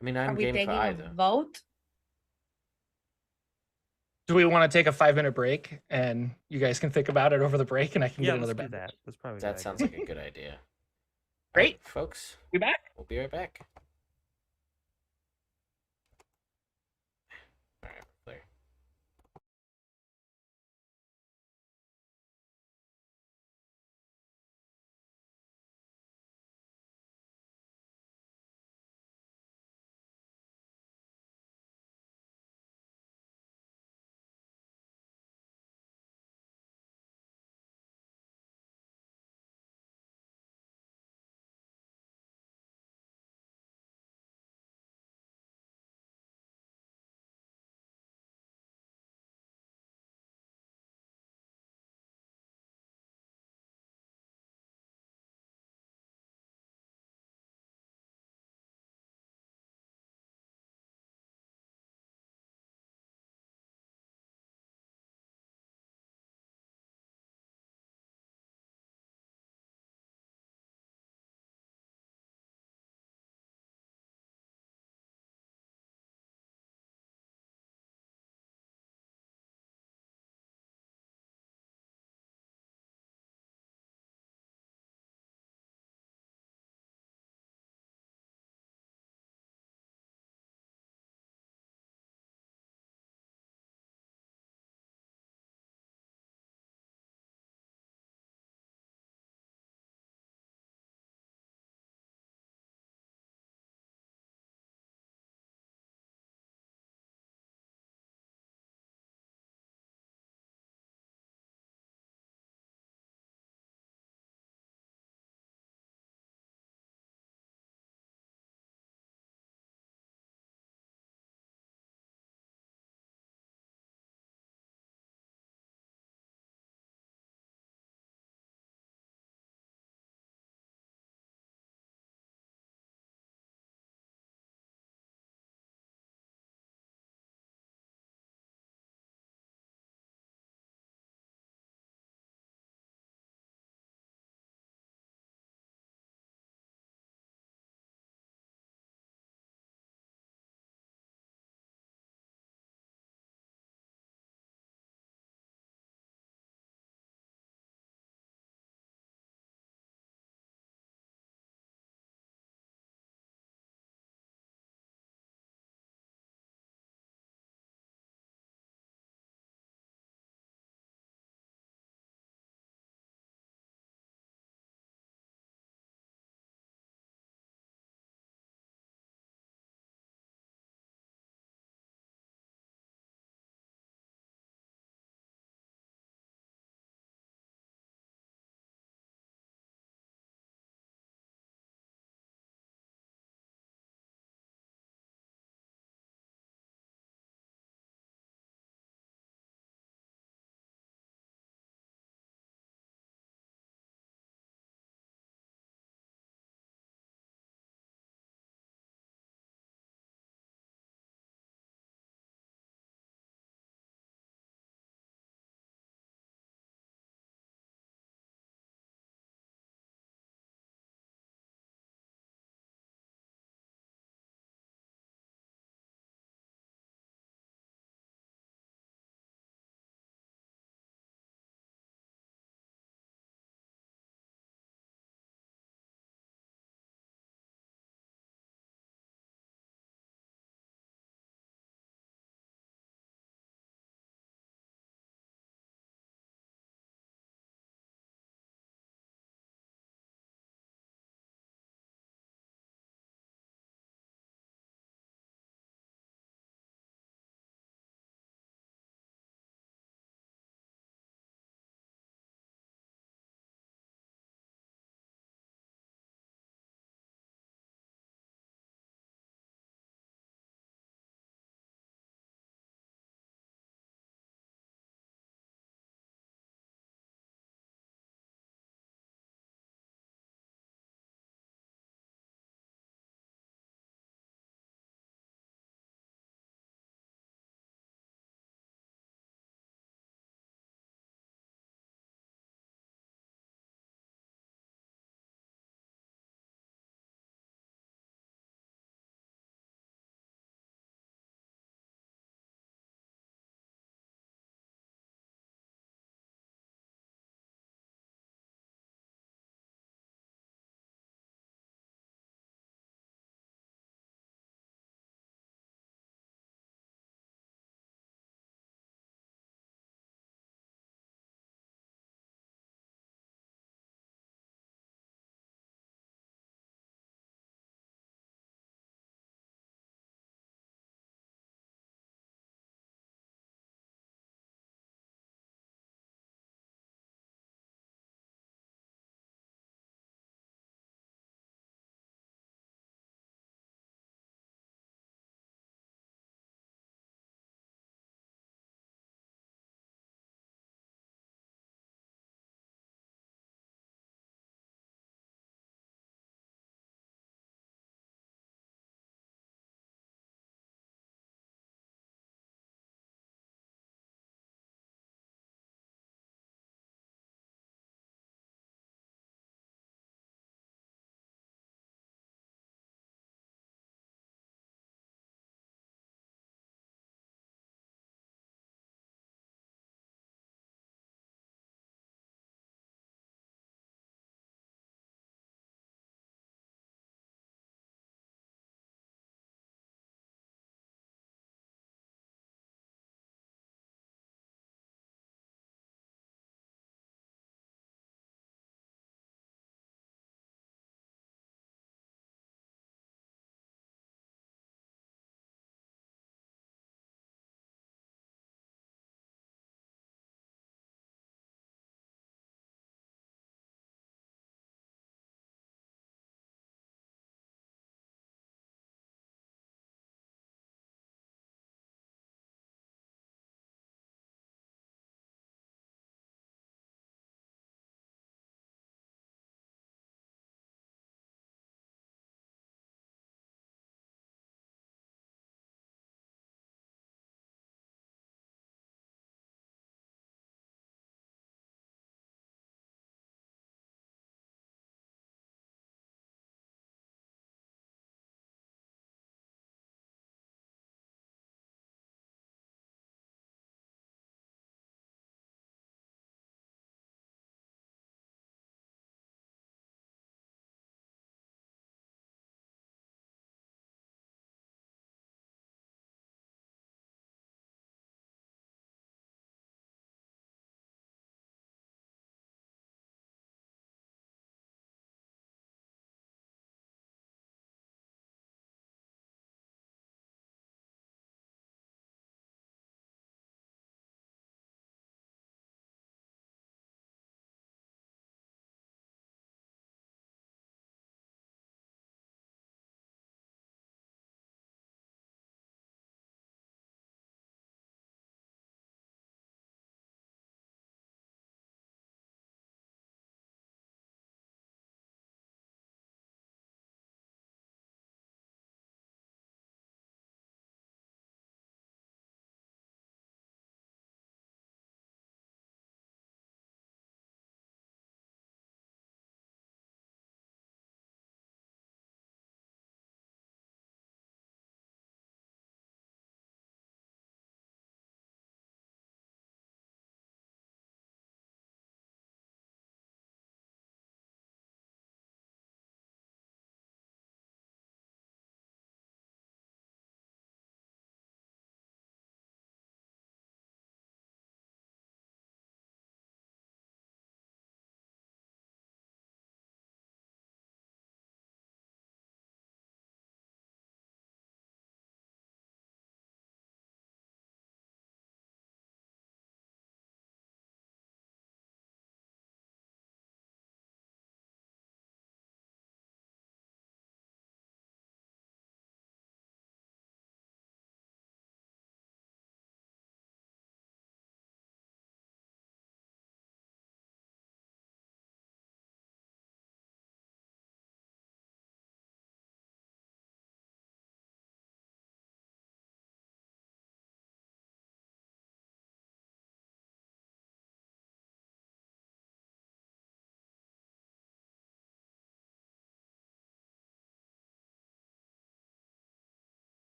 I mean, Are I'm we game for taking a either. vote? Do we want to take a 5-minute break and you guys can think about it over the break and I can Yeah, get let's another do beverage? that. That's probably a That good sounds idea. like a good idea. Great. All right, folks. We back? We'll be right back.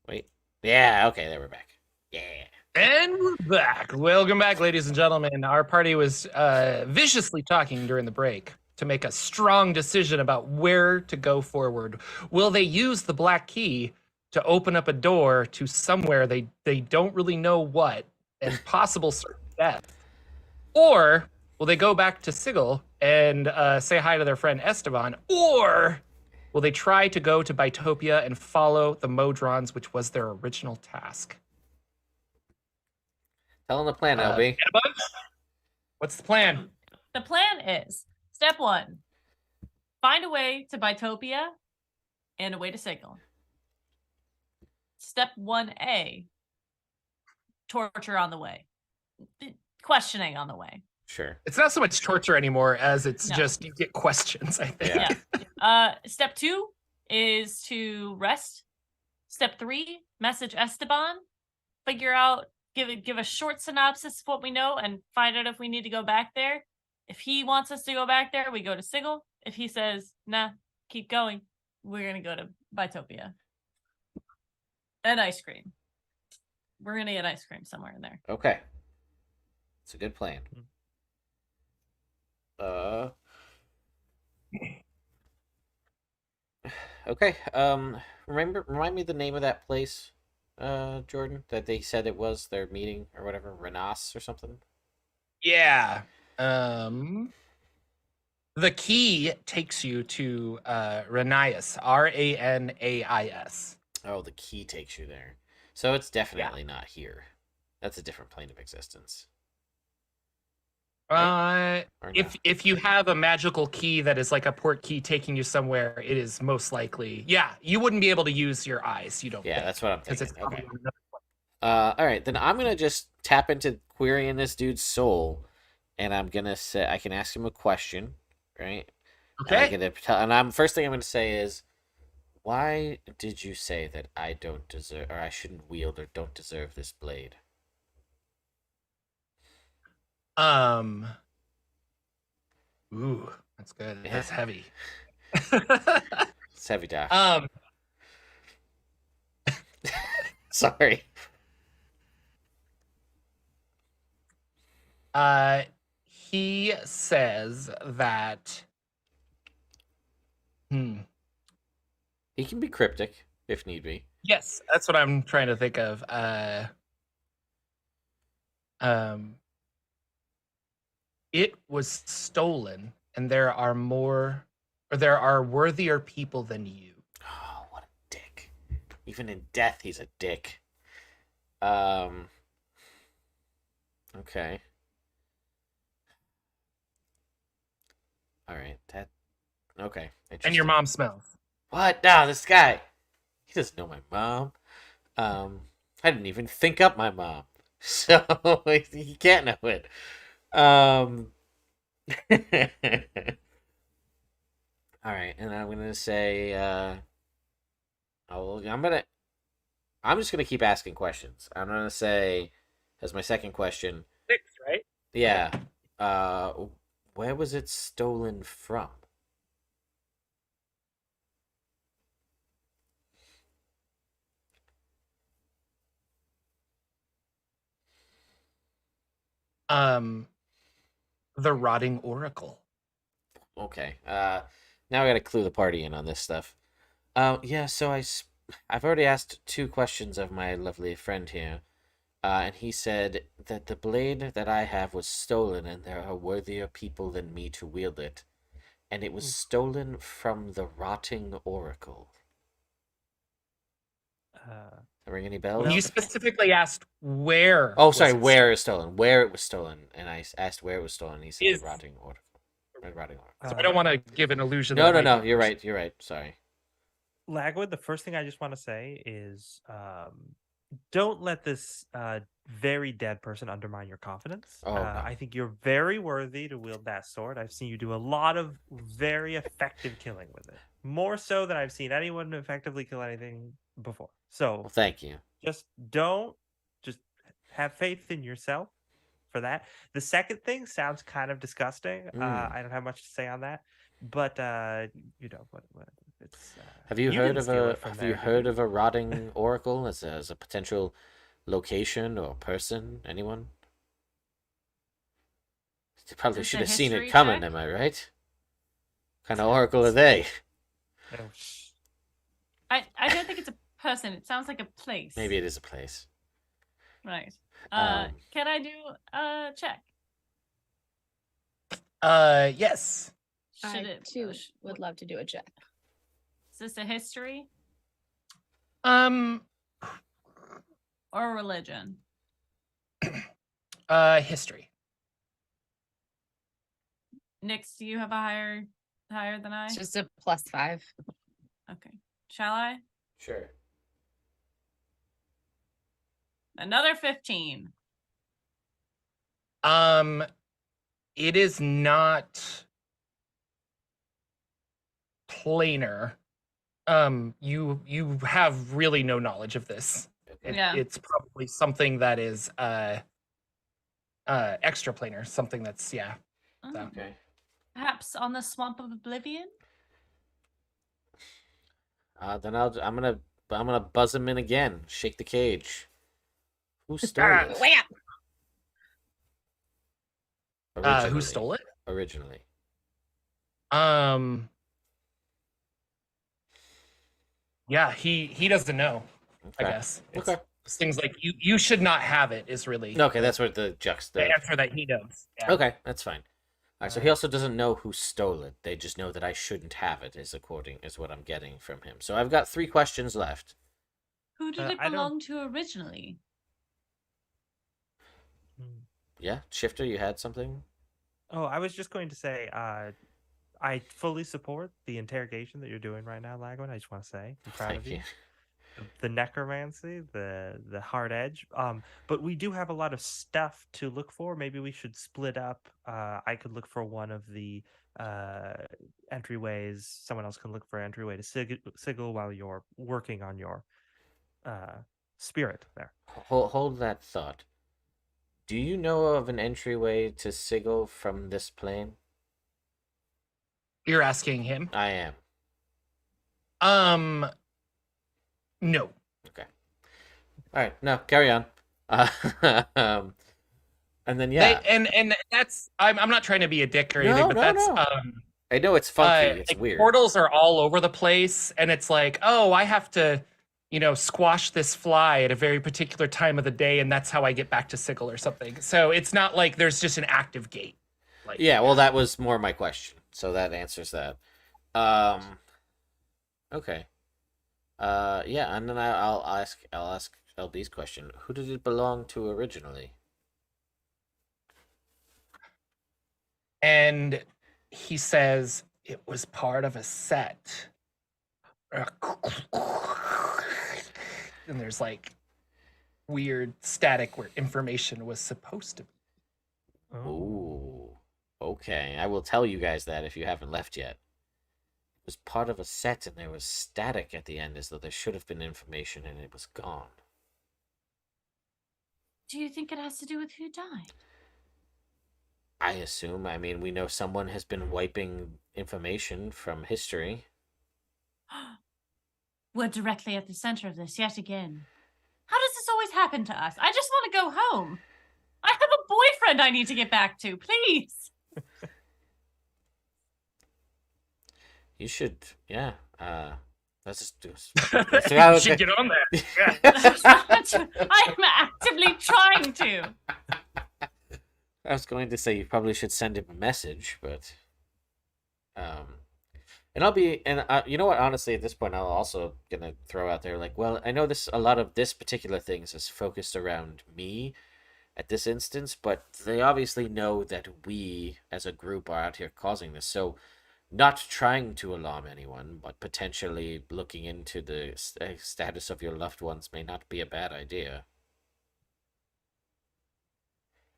Wait. Yeah, okay, there we're back. Yeah. And we're back. Welcome back, ladies and gentlemen. Our party was viciously talking during the break to make a strong decision about where to go forward. Will they use the black key to open up a door to somewhere they don't really know what and possible certain death? Or will they go back to Sigil and say hi to their friend Esteban? Or will they try to go to Bitopia and follow the Modrons, which was their original task? Tell them the plan, LB. What's the plan? The plan is step 1, find a way to Bitopia and a way to Sigil. Step 1A, torture on the way. Questioning on the way. Sure. It's not so much torture anymore as it's No. just you get questions, I think. Yeah. Step 2 is to rest. Step 3, message Esteban, figure out, give a short synopsis of what we know and find out if we need to go back there. If he wants us to go back there, we go to Sigil. If he says, nah, keep going, we're gonna go to Bitopia. And ice cream. We're gonna get ice cream somewhere in there. Okay. It's a good plan. Okay. Remind me the name of that place, Jordan, that they said it was their meeting or whatever, Renas or something. Yeah. The key takes you to Ranais, Ranais. Oh, the key takes you there. So it's definitely not here. That's a different plane of existence. Or no? If you have a magical key that is like a port key taking you somewhere, it is most likely. Yeah, you wouldn't be able to use your eyes. You don't. Yeah, think, that's what I'm 'cause thinking. it's probably Okay. on another place. All right, then I'm gonna just tap into querying this dude's soul, and I'm gonna say I can ask him a question, right? Okay. And I'm first thing I'm gonna say is, why did you say that I don't deserve, or I shouldn't wield, or don't deserve this blade? Ooh, that's good. Yeah. That's heavy. It's heavy, Doc. Sorry. He says that. He can be cryptic if need be. Yes, that's what I'm trying to think of. It was stolen, and there are worthier people than you. Oh, what a dick. Even in death, he's a dick. Okay. All right. Okay. And your Interesting. mom smells. What? No, this guy. He doesn't know my mom. I didn't even think up my mom. So he can't know it. All right, and I'm gonna say, I'm just gonna keep asking questions. I'm gonna say, as my second question, 6, right? yeah, where was it stolen from? The Rotting Oracle. Okay, now I gotta clue the party in on this stuff. Yeah, so I've already asked 2 questions of my lovely friend here. And he said that the blade that I have was stolen, and there are worthier people than me to wield it. And it was stolen from the Rotting Oracle. Does that ring any bells? You specifically asked where. Oh, sorry, was it where it was stolen. Where it was stolen. And I asked where it was stolen. And he said Is- the Rotting Oracle. Red Rotting Oracle. So I don't want to give an illusion. No, that no, might no. be- You're right. You're right. Sorry. Lagwood, the first thing I just want to say is don't let this very dead person undermine your confidence. Oh, no. I think you're very worthy to wield that sword. I've seen you do a lot of very effective killing with it. More so than I've seen anyone effectively kill anything before. So Well, thank you. just have faith in yourself for that. The second thing sounds kind of disgusting. I don't have much to say on that, but you know what It's Have you can heard of steal a it from Have there you if heard need of a be. rotting oracle as a potential location or person? Anyone? You probably Is should this a have seen it history coming, check? am I right? What kind of oracle are they? Oh, sh- I don't think it's a person. It sounds like a place. Maybe it is a place. Right. Um, Can I do a check? Yes. Should I it? too would love to do a check. Is this a history Um. or a religion? History. Nix, do you have a higher than I? It's just a +5. Okay. Shall I? sure. Another 15. It is not planar. You have really no knowledge of this. Yeah. It's probably something that is extraplanar, something that's Oh, Okay. perhaps on the Swamp of Oblivion? Then I'm gonna buzz him in again. Shake the cage. Who stole it? Wait up! Originally. Who stole it? Originally. Yeah, he doesn't know, I Okay. guess. It's Okay. things like you should not have it is really Okay, that's what the the answer that he knows. Yeah. Okay, that's fine. All right, so he also doesn't know who stole it. They just know that I shouldn't have it. Is what I'm getting from him. So I've got 3 questions left. Who did it I don't- belong to originally? Hmm. Yeah, Shifter, you had something. Oh, I was just going to say, I fully support the interrogation that you're doing right now, Lagwin. I just want to say, I'm proud Thank of you. you. The necromancy, the hard edge. But we do have a lot of stuff to look for. Maybe we should split up. I could look for one of the entryways. Someone else can look for entryway to Sigil while you're working on your spirit there. Hold that thought. Do you know of an entryway to Sigil from this plane? You're asking him. I am. No. Okay. All right. No, carry on. And then yeah, And that's I'm not trying to be a dick or anything, No, but no, that's no. I know it's funky. It's like, weird. portals are all over the place, and it's like, oh, I have to, squash this fly at a very particular time of the day, and that's how I get back to Sigil or something. So it's not like there's just an active gate. Like, Yeah, well, that was more my question, so that answers that. Okay. Yeah, and then I'll ask LB's question. Who did it belong to originally? And he says it was part of a set. And there's like weird static where information was supposed to be. Ooh. Okay, I will tell you guys that if you haven't left yet. It was part of a set and there was static at the end as though there should have been information and it was gone. Do you think it has to do with who died? I assume. I mean, we know someone has been wiping information from history. We're directly at the center of this yet again. How does this always happen to us? I just want to go home. I have a boyfriend I need to get back to, please. You should, yeah. Let's just do. You should get on that. Yeah. I'm actively trying to. I was going to say you probably should send him a message, but and I'll be you know what? Honestly, at this point, I'm also gonna throw out there like, well, I know a lot of this particular things is focused around me at this instance, but they obviously know that we as a group are out here causing this, so not trying to alarm anyone, but potentially looking into the status of your loved ones may not be a bad idea.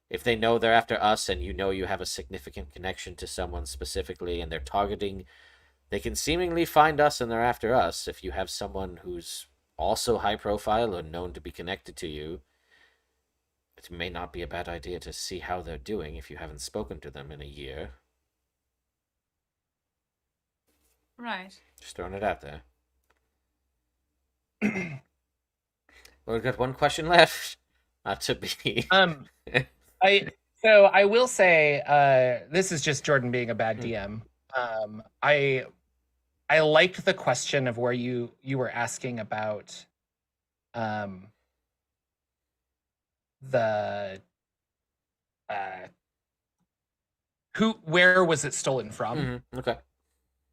If they know they're after us and you know you have a significant connection to someone specifically and they're targeting, they can seemingly find us and they're after us. If you have someone who's also high profile or known to be connected to you, it may not be a bad idea to see how they're doing if you haven't spoken to them in a year. Right. Just throwing it out there. Well, we've got one question left. Not to be. I will say, this is just Jordan being a bad DM. I liked the question of where you were asking about the where was it stolen from? Okay.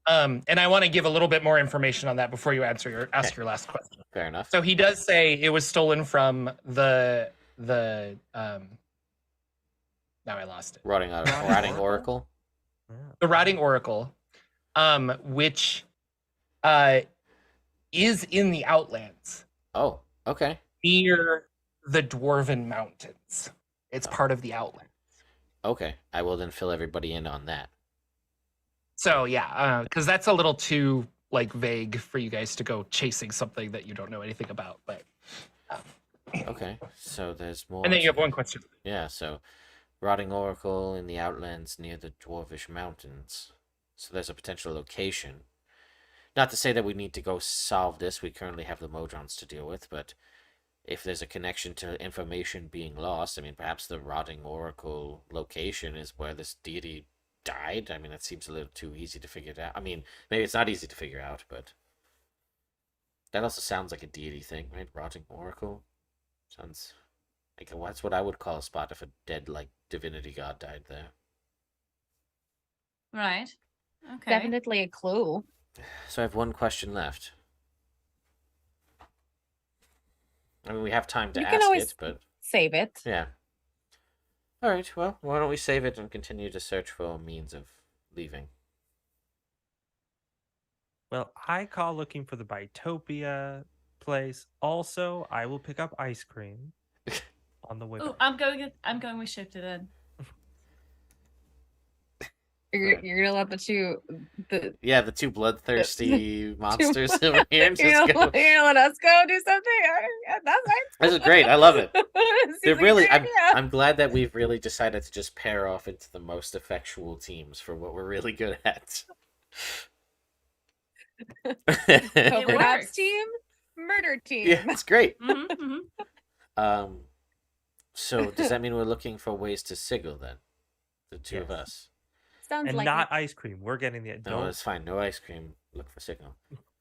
And I want to give a little bit more information on that before you ask your last question. Fair enough. So he does say it was stolen from the now I lost it. Rotting Oracle. Yeah. The Rotting Oracle, which is in the Outlands Oh, okay. near the Dwarven Mountains. It's part of the Outlands. Okay. I will then fill everybody in on that. So yeah, because that's a little too like vague for you guys to go chasing something that you don't know anything about. But Okay. So there's more. and then you have one question. Yeah, so Rotting Oracle in the Outlands near the Dwarvish Mountains. So there's a potential location. Not to say that we need to go solve this. We currently have the Modrons to deal with, but if there's a connection to information being lost, I mean, perhaps the Rotting Oracle location is where this deity died. I mean, that seems a little too easy to figure out. I mean, maybe it's not easy to figure out, but that also sounds like a deity thing, right? Rotting Oracle sounds like that's what I would call a spot if a dead like divinity god died there. Right. Okay. Definitely a clue. So I have one question left. I mean, we have time to You can ask always it, but save it. yeah. All right. Well, why don't we save it and continue to search for a means of leaving? Well, I call looking for the Bitopia place. Also, I will pick up ice cream on the way Oh, back. I'm going with shifted in. You're gonna let the two bloodthirsty monsters over here you're just gonna, go. you're gonna let us go do something. That's fine. This is great. I love it. Seems They're like a really. great idea. I'm glad that we've really decided to just pair off into the most effectual teams for what we're really good at. So It perhaps works. team, murder team. Yeah, it's great. Mm-hmm. So does that mean we're looking for ways to sigil then? The two of Yes. us. Sounds And like not it. ice cream. We're getting the No, don't. that's fine. No ice cream. Look for signal.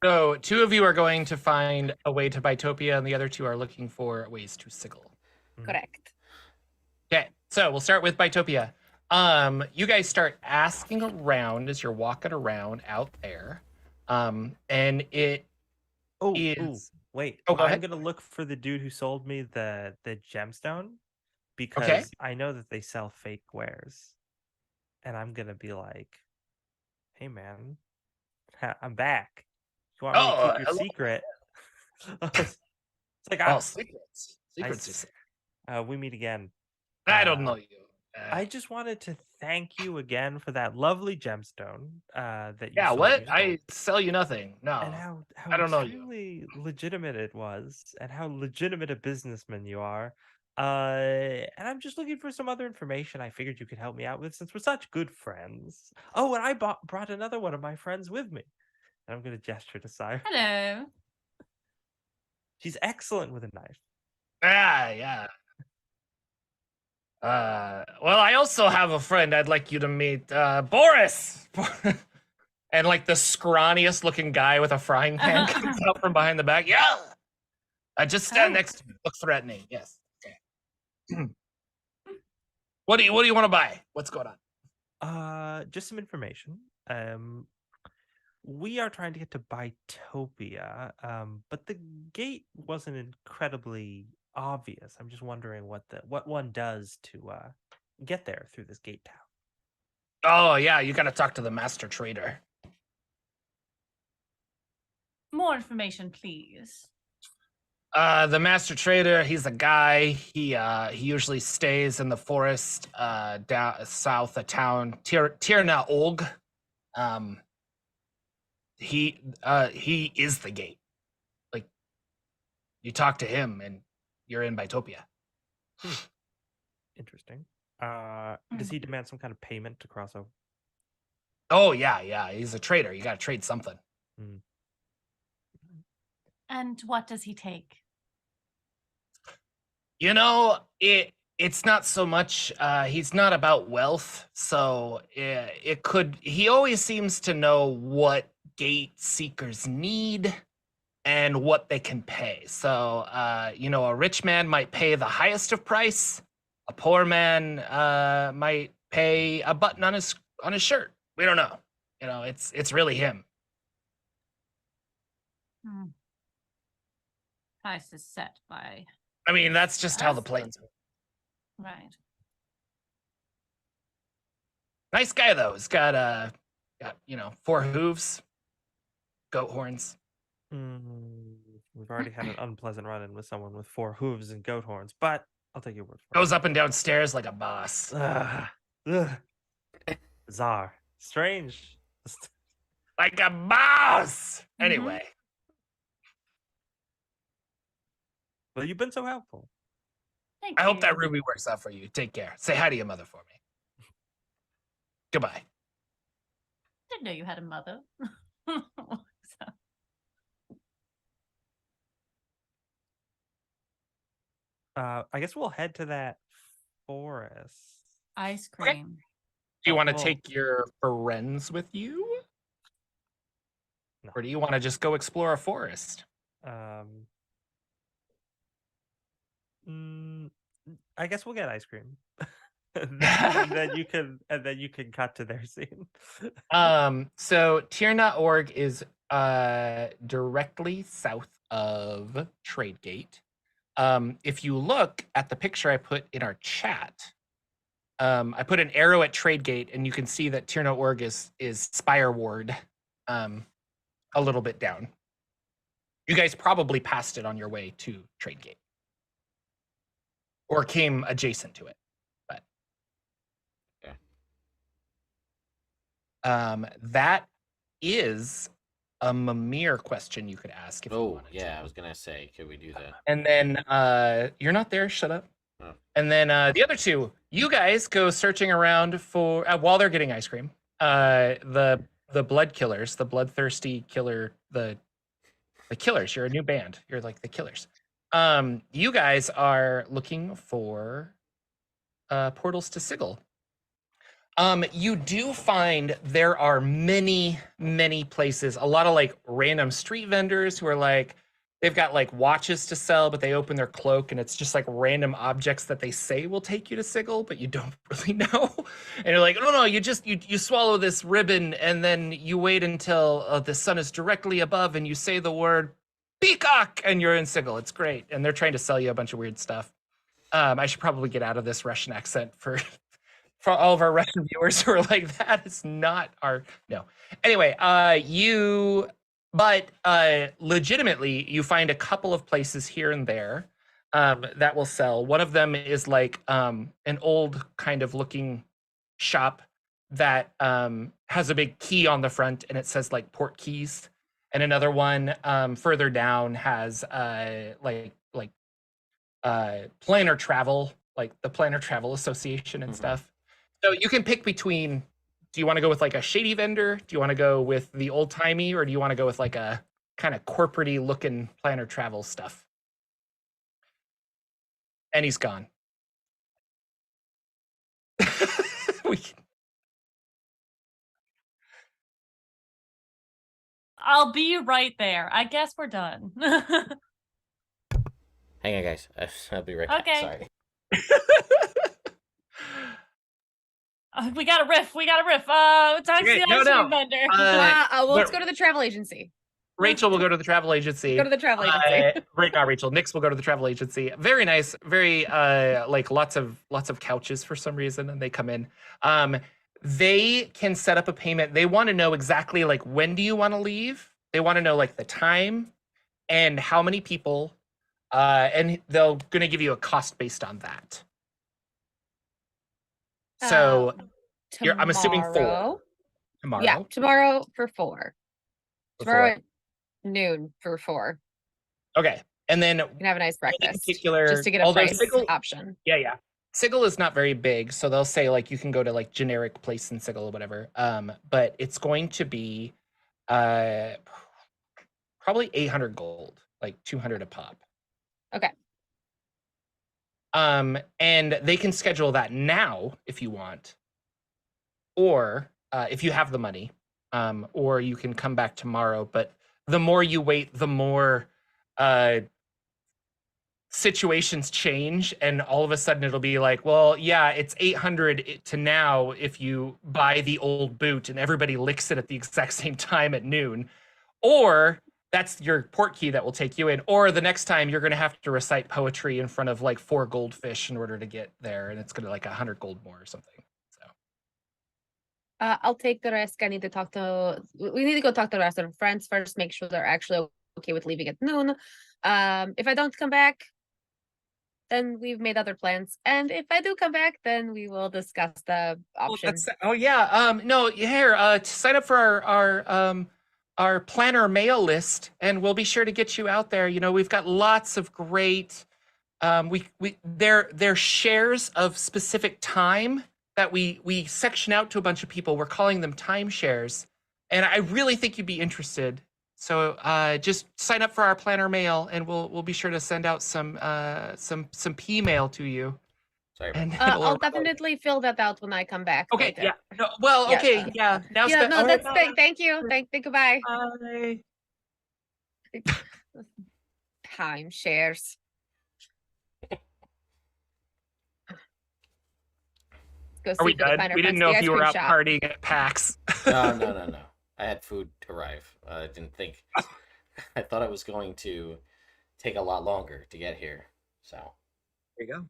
So 2 of you are going to find a way to Bitopia, and the other 2 are looking for ways to sigil. Correct. Okay, so we'll start with Bitopia. You guys start asking around as you're walking around out there, and it Oh, is. wait. Oh, go I'm ahead. gonna look for the dude who sold me the gemstone because I know that they sell fake wares, and I'm gonna be like, "Hey, man, I'm back. You want me to keep your hello. secret?" It's like, Oh, secrets. Secrets. s- You say. we meet again. I don't know you. I just wanted to thank you again for that lovely gemstone that you Yeah, sold what? me. I sell you nothing. No. And how I don't know you. extremely legitimate it was, and how legitimate a businessman you are. And I'm just looking for some other information I figured you could help me out with since we're such good friends. Oh, and I brought another one of my friends with me. And I'm going to gesture to Sire. Hello. She's excellent with a knife. Yeah. Well, I also have a friend I'd like you to meet, Boris. And like the scrawniest looking guy with a frying pan comes out from behind the back. Yeah. Just stand Oh. next to me. Look threatening. Yes. Okay. What do you want to buy? What's going on? Just some information. We are trying to get to Bitopia, but the gate wasn't incredibly obvious. I'm just wondering what one does to get there through this gate town. Oh yeah, you gotta talk to the master trader. More information, please. The master trader, he's a guy. He usually stays in the forest down south of town, Tirna Olg. He is the gate. Like, you talk to him and you're in Bitopia. Interesting. Does he demand some kind of payment to cross over? Oh yeah. He's a trader. You got to trade something. And what does he take? You know, it's not so much. He's not about wealth, so it could. He always seems to know what gate seekers need and what they can pay. So, a rich man might pay the highest of price. A poor man might pay a button on his shirt. We don't know. It's really him. Price is set by. I mean, that's just how the Us? planes. Right. Nice guy though. He's got 4 hooves, goat horns. We've already had an unpleasant run-in with someone with 4 hooves and goat horns, but I'll take your word for Goes up and down stairs like a boss. it. Bizarre. Strange. Like a boss. Anyway, Well, you've been so helpful. Thank I you. hope that ruby works out for you. Take care. Say hi to your mother for me. Goodbye. Didn't know you had a mother. So, I guess we'll head to that forest. ice Okay. cream. Do you want to Well- take your friends with you? No. Or do you want to just go explore a forest? I guess we'll get ice cream. and then you can cut to their scene. So Tir.org is directly south of Tradegate. If you look at the picture I put in our chat, I put an arrow at Tradegate, and you can see that Tir.org is Spireward, a little bit down. You guys probably passed it on your way to Tradegate, or came adjacent to it. But that is a Mimir question you could ask if you Oh, wanted to. yeah, I was gonna say, could we do that? And then you're not there, shut up. Oh. And then the other two, you guys go searching around for while they're getting ice cream. The blood killers, the bloodthirsty killer, the killers. You're a new band. You're like the killers. You guys are looking for portals to Sigil. You do find there are many places, a lot of like random street vendors who are like, they've got like watches to sell, but they open their cloak and it's just like random objects that they say will take you to Sigil, but you don't really know. And you're like, no, you swallow this ribbon and then you wait until the sun is directly above and you say the word peacock and you're in Sigil. It's great. And they're trying to sell you a bunch of weird stuff. I should probably get out of this Russian accent for all of our Russian viewers who are like, that is not our no. Anyway, legitimately, you find a couple of places here and there that will sell. One of them is like an old kind of looking shop that has a big key on the front and it says like port keys. And another one further down has Planner Travel, like the Planner Travel Association and stuff. So you can pick between, do you want to go with like a shady vendor? Do you want to go with the old timey, or do you want to go with like a kind of corporate-y looking Planner Travel stuff? And he's gone. I'll be right there. I guess we're done. Hang on, guys. I'll be right back. Okay. Sorry. We got a riff. Talk to Okay, the no, ice no. cream vendor. Let's go to the travel agency. Rachel will go to the travel agency. Go to the travel agency. Not Rachel. Nix will go to the travel agency. Very nice. Very like lots of couches for some reason, and they come in. They can set up a payment. They want to know exactly like when do you want to leave. They want to know like the time and how many people, and they're going to give you a cost based on that. So I'm assuming 4 tomorrow. Yeah, tomorrow for 4. Tomorrow at noon for 4. Okay, and then You can have a nice any breakfast. particular, Just to get a although price Sigil, option. yeah. Sigil is not very big, so they'll say like you can go to like generic place in Sigil or whatever. But it's going to be probably 800 gold, like 200 a pop. Okay. And they can schedule that now if you want, or if you have the money, or you can come back tomorrow. But the more you wait, the more situations change, and all of a sudden it'll be like, well, yeah, it's 800 to now if you buy the old boot and everybody licks it at the exact same time at noon, or that's your port key that will take you in, or the next time you're going to have to recite poetry in front of like 4 goldfish in order to get there, and it's going to like 100 gold more or something. So I'll take the risk. I need to talk to. We need to go talk to the rest of our friends first. Make sure they're actually okay with leaving at noon. If I don't come back, then we've made other plans. And if I do come back, then we will discuss the options. No, here, sign up for our planner mail list, and we'll be sure to get you out there. You know, we've got lots of great they're shares of specific time that we section out to a bunch of people. We're calling them timeshares, and I really think you'd be interested. So just sign up for our planner mail, and we'll be sure to send out some P mail to you. Sorry. And I'll definitely fill that out when I come back. Okay. later. Yeah. No, well. Yeah. Okay. Yeah. Now. Yeah. No. All right, That's thank you. Thank. Goodbye. bye. Timeshares. Go Are we see if done? find our We didn't friends know at if the you ice were cream out shop. partying at PAX. No. I had food arrive. I didn't think. I thought it was going to take a lot longer to get here. So There you go.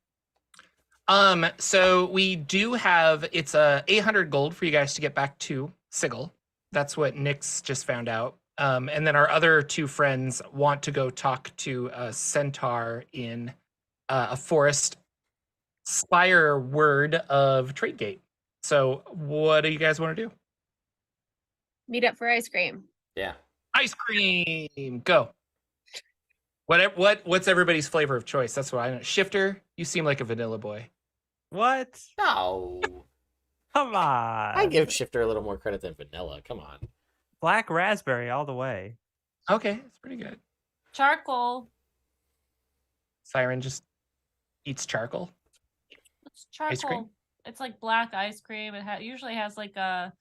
So we do have, it's 800 gold for you guys to get back to Sigil. That's what Nyx just found out. And then our other 2 friends want to go talk to a centaur in a forest spire word of Tradegate. So what do you guys want to do? Meet up for ice cream. yeah. Ice cream, go. What's everybody's flavor of choice? That's what I know. Shifter, you seem like a vanilla boy. What? No. Come on. I give Shifter a little more credit than Vanilla. Come on. Black raspberry all the way. Okay, that's pretty good. Charcoal. Siren just eats charcoal. It's charcoal. Ice cream? It's like black ice cream. It usually has like a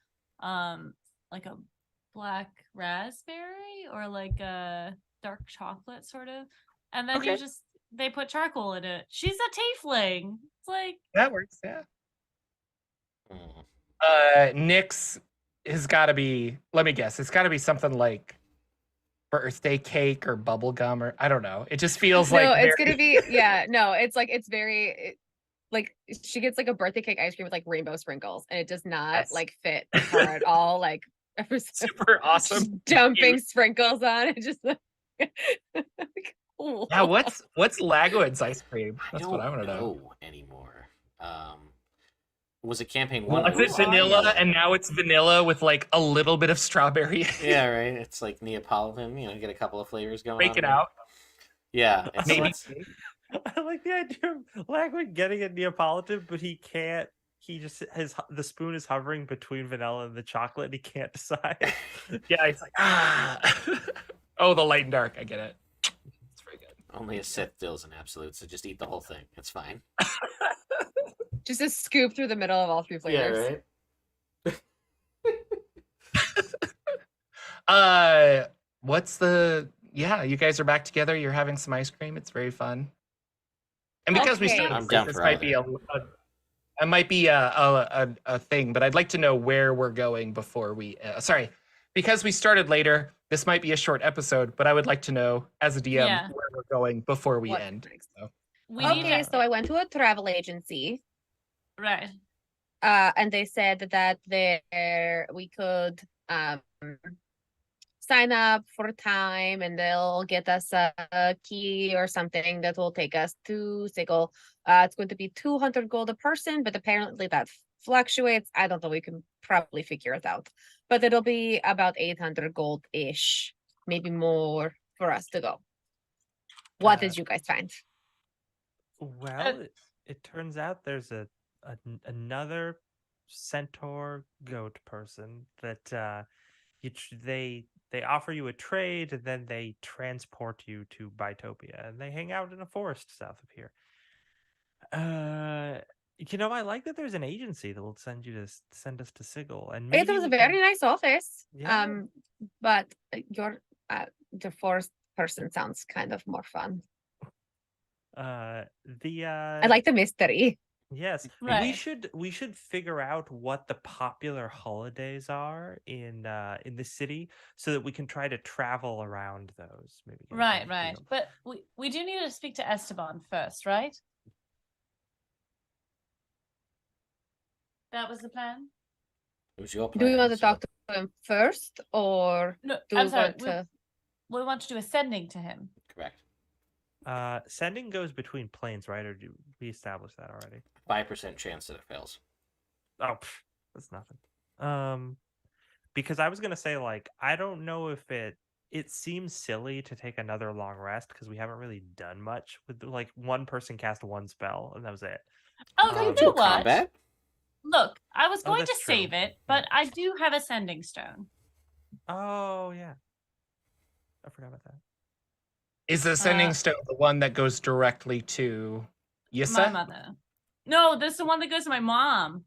black raspberry or like a dark chocolate sort of. And then Okay. they put charcoal in it. She's a tiefling. It's like That works, yeah. Mm. Nyx has got to be, let me guess, it's got to be something like birthday cake or bubble gum, or I don't know. It just feels No, like it's gonna be no. It's very like she gets like a birthday cake ice cream with like rainbow sprinkles, and it does not Yes. like fit her at all. Like super awesome. just dumping sprinkles on it. Just like, cool. Yeah, what's Lagwood's ice cream? I That's don't what I want to know. anymore. Was it campaign 1? Was it vanilla, and now it's vanilla with like a little bit of strawberry? Yeah, right. It's like Neapolitan. You know, get a couple of flavors going. Break on it there. out. Yeah, it's, Maybe. I like the idea of Lagwood getting a Neapolitan, but he can't. He just the spoon is hovering between vanilla and the chocolate, and he can't decide. Yeah, it's like oh, the light and dark. I get it. It's very good. only a Sith deals in absolute, so just eat the whole thing. It's fine. Just a scoop through the middle of all 3 flavors. right. What's the? Yeah, you guys are back together. You're having some ice cream. It's very fun. And because we Okay. started, I'm down this for might be either. it might be a thing, but I'd like to know where we're going before we. Sorry, because we started later. This might be a short episode, but I would like to know as a DM Yeah. where we're going before we What end. next? So. we need Okay, to- so I went to a travel agency. right. And they said that there we could sign up for time, and they'll get us a key or something that will take us to Sigil. It's going to be 200 gold a person, but apparently that fluctuates. I don't know. We can probably figure it out, but it'll be about 800 gold ish, maybe more for us to go. What did you guys find? Well, it turns out there's another centaur goat person that they offer you a trade, and then they transport you to Bitopia, and they hang out in a forest south of here. I like that there's an agency that will send us to Sigil, and It maybe was a we very can- nice office. Yeah. But your forest person sounds kind of more fun. I like the mystery. Yes, Right. we should figure out what the popular holidays are in the city so that we can try to travel around those. Maybe get a Right, better right. feel. But we do need to speak to Esteban first, right? That was the plan? It was your Do plan. we want to so- talk to him first, or No, do I'm we sorry. want to? We want to do ascending to him. Correct. Sending goes between planes, right? Or do we establish that already? 5% chance that it fails. Oh, that's nothing. Because I was gonna say, like, I don't know if it seems silly to take another long rest because we haven't really done much with like one person cast one spell and that was it. Oh, Oh, you do know a what? Combat? Look, I was Oh, going to that's true. save it, Yeah. but I do have ascending stone. Oh yeah, I forgot about that. Is the Ascending Uh, Stone the one that goes directly to My Yissa? mother. No, this is the one that goes to my mom.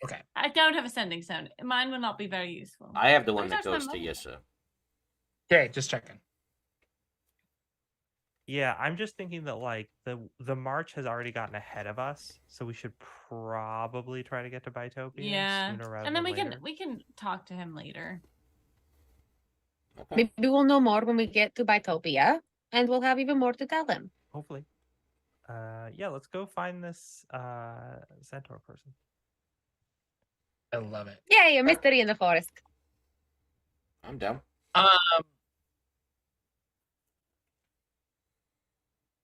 Okay. I don't have ascending stone. Mine will not be very useful. I have the Let one me that talk to my goes to mother. Yissa. Okay, just checking. Yeah, I'm just thinking that like the march has already gotten ahead of us, so we should probably try to get to Bitopia Yeah, sooner rather and then than we later. can talk to him later. Okay. Maybe we'll know more when we get to Bitopia, and we'll have even more to tell him. Hopefully. Yeah, let's go find this centaur person. I love it. Yay, a mystery in the forest. I'm down.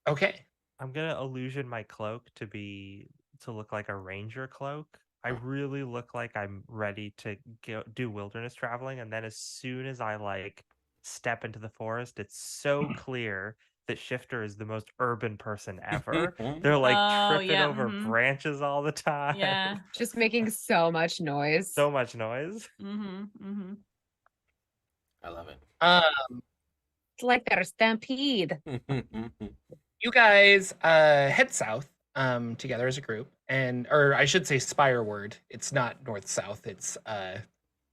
Okay. I'm gonna illusion my cloak to look like a ranger cloak. I really look like I'm ready to do wilderness traveling, and then as soon as I like step into the forest, it's so clear that Shifter is the most urban person ever. They're like Oh, tripping yeah, over mhm. branches all the time. Yeah. Just making so much noise. So much noise. Mm-hmm. I love it. It's like they're a stampede. You guys head south together as a group, or I should say Spireward. It's not north-south. It's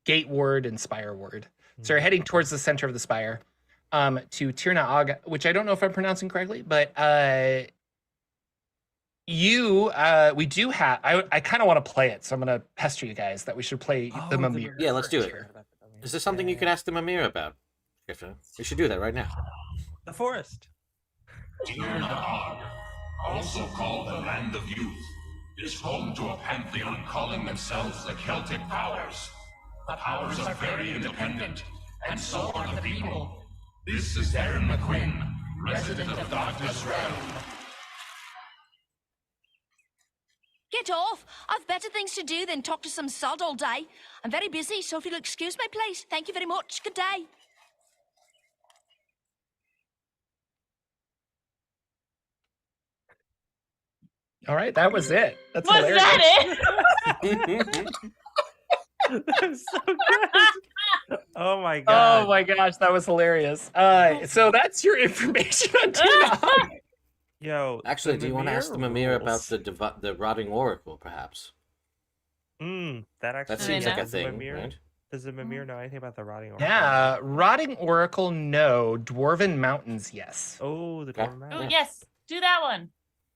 Gateward and Spireward. So you're heading towards the center of the spire to Tirna Aga, which I don't know if I'm pronouncing correctly, but we do have. I kind of want to play it, so I'm gonna pester you guys that we should play the Mimir. Yeah, let's do first it. here. Is this something you could ask the Mimir about? Shifter? We should do that right now. The forest. Tirna, also called the Land of Youth, is home to a pantheon calling themselves the Celtic Powers. The powers are very independent, and so are the people. This is Darren McQuinn, resident of Darkness Realm. Get off! I've better things to do than talk to some sod all day. I'm very busy, so if you'll excuse me, please. Thank you very much. Good day. All right, that was it. That's Was hilarious. that it? That was so good. Oh my Oh god. my gosh, that was hilarious. So that's your information on Tirna Aga. Yo. Actually, the do you want to ask the Mimir about rules. the rotting oracle, perhaps? That actually That seems like a know? thing, Mimir, right? Does the Mimir know anything about the rotting oracle? Yeah, Rotting Oracle, no. Dwarven Mountains, yes. Oh, the Okay. Dwarven Oh, Mountain. yes. Do that one.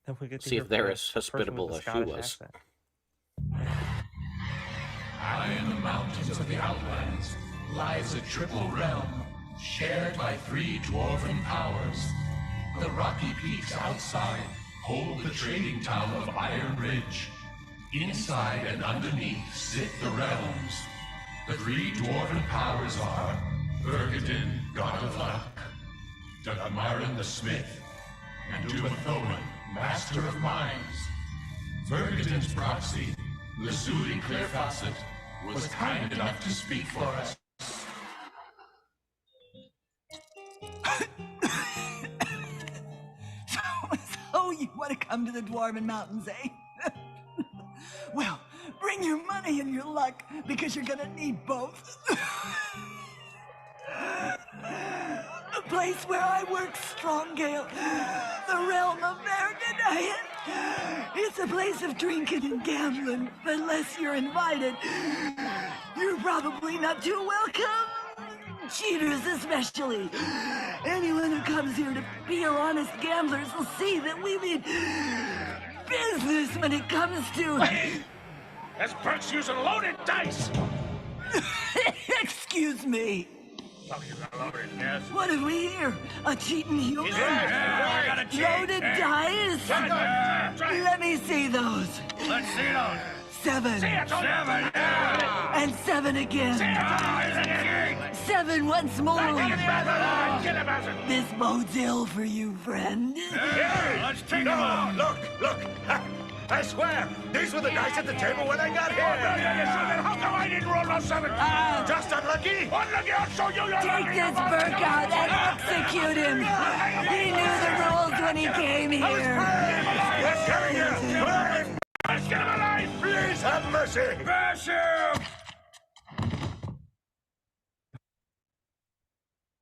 Then we get to See hear if they're from as the person with hospitable the as she Scottish was. accent. High in the mountains of the Outlands lies a triple realm, shared by 3 dwarven powers. The rocky peaks outside hold the trading town of Iron Ridge. Inside and underneath sit the realms. The 3 dwarven powers are Vergadin, God of Luck, Dugamarin the Smith, and Dumathorin, Master of Minds. Vergadin's proxy, the soothing Clearfaucet, was kind enough to speak for us. So So you want to come to the Dwarven Mountains, eh? Well, bring your money and your luck, because you're gonna need both. The place where I work, Stronggale, the realm of Verdanien. It's a place of drinking and gambling, but unless you're invited, you're probably not too welcome. Cheaters especially. Anyone who comes here to be your honest gamblers will see that we mean business when it comes to... Hey! This Bert's using loaded dice! Excuse me. Oh, you got loaded, yes. What have we here? A cheating human? He's right. I got a cheat. Loaded dice? Try. Let me see those. Let's see those. 7. See it, 7, yeah. And 7 again. See it, 7 once more. Get him, Bastard. This bodes ill for you, friend. Here, let's take him out. Look. I swear, these were the dice at the table when I got here. How come I didn't roll those 7? Just unlucky. Unlucky, I'll show you. Take this Burke out and execute him. He knew the rules when he came here. Let's carry him. Let's get him alive. Please have mercy. Bash him.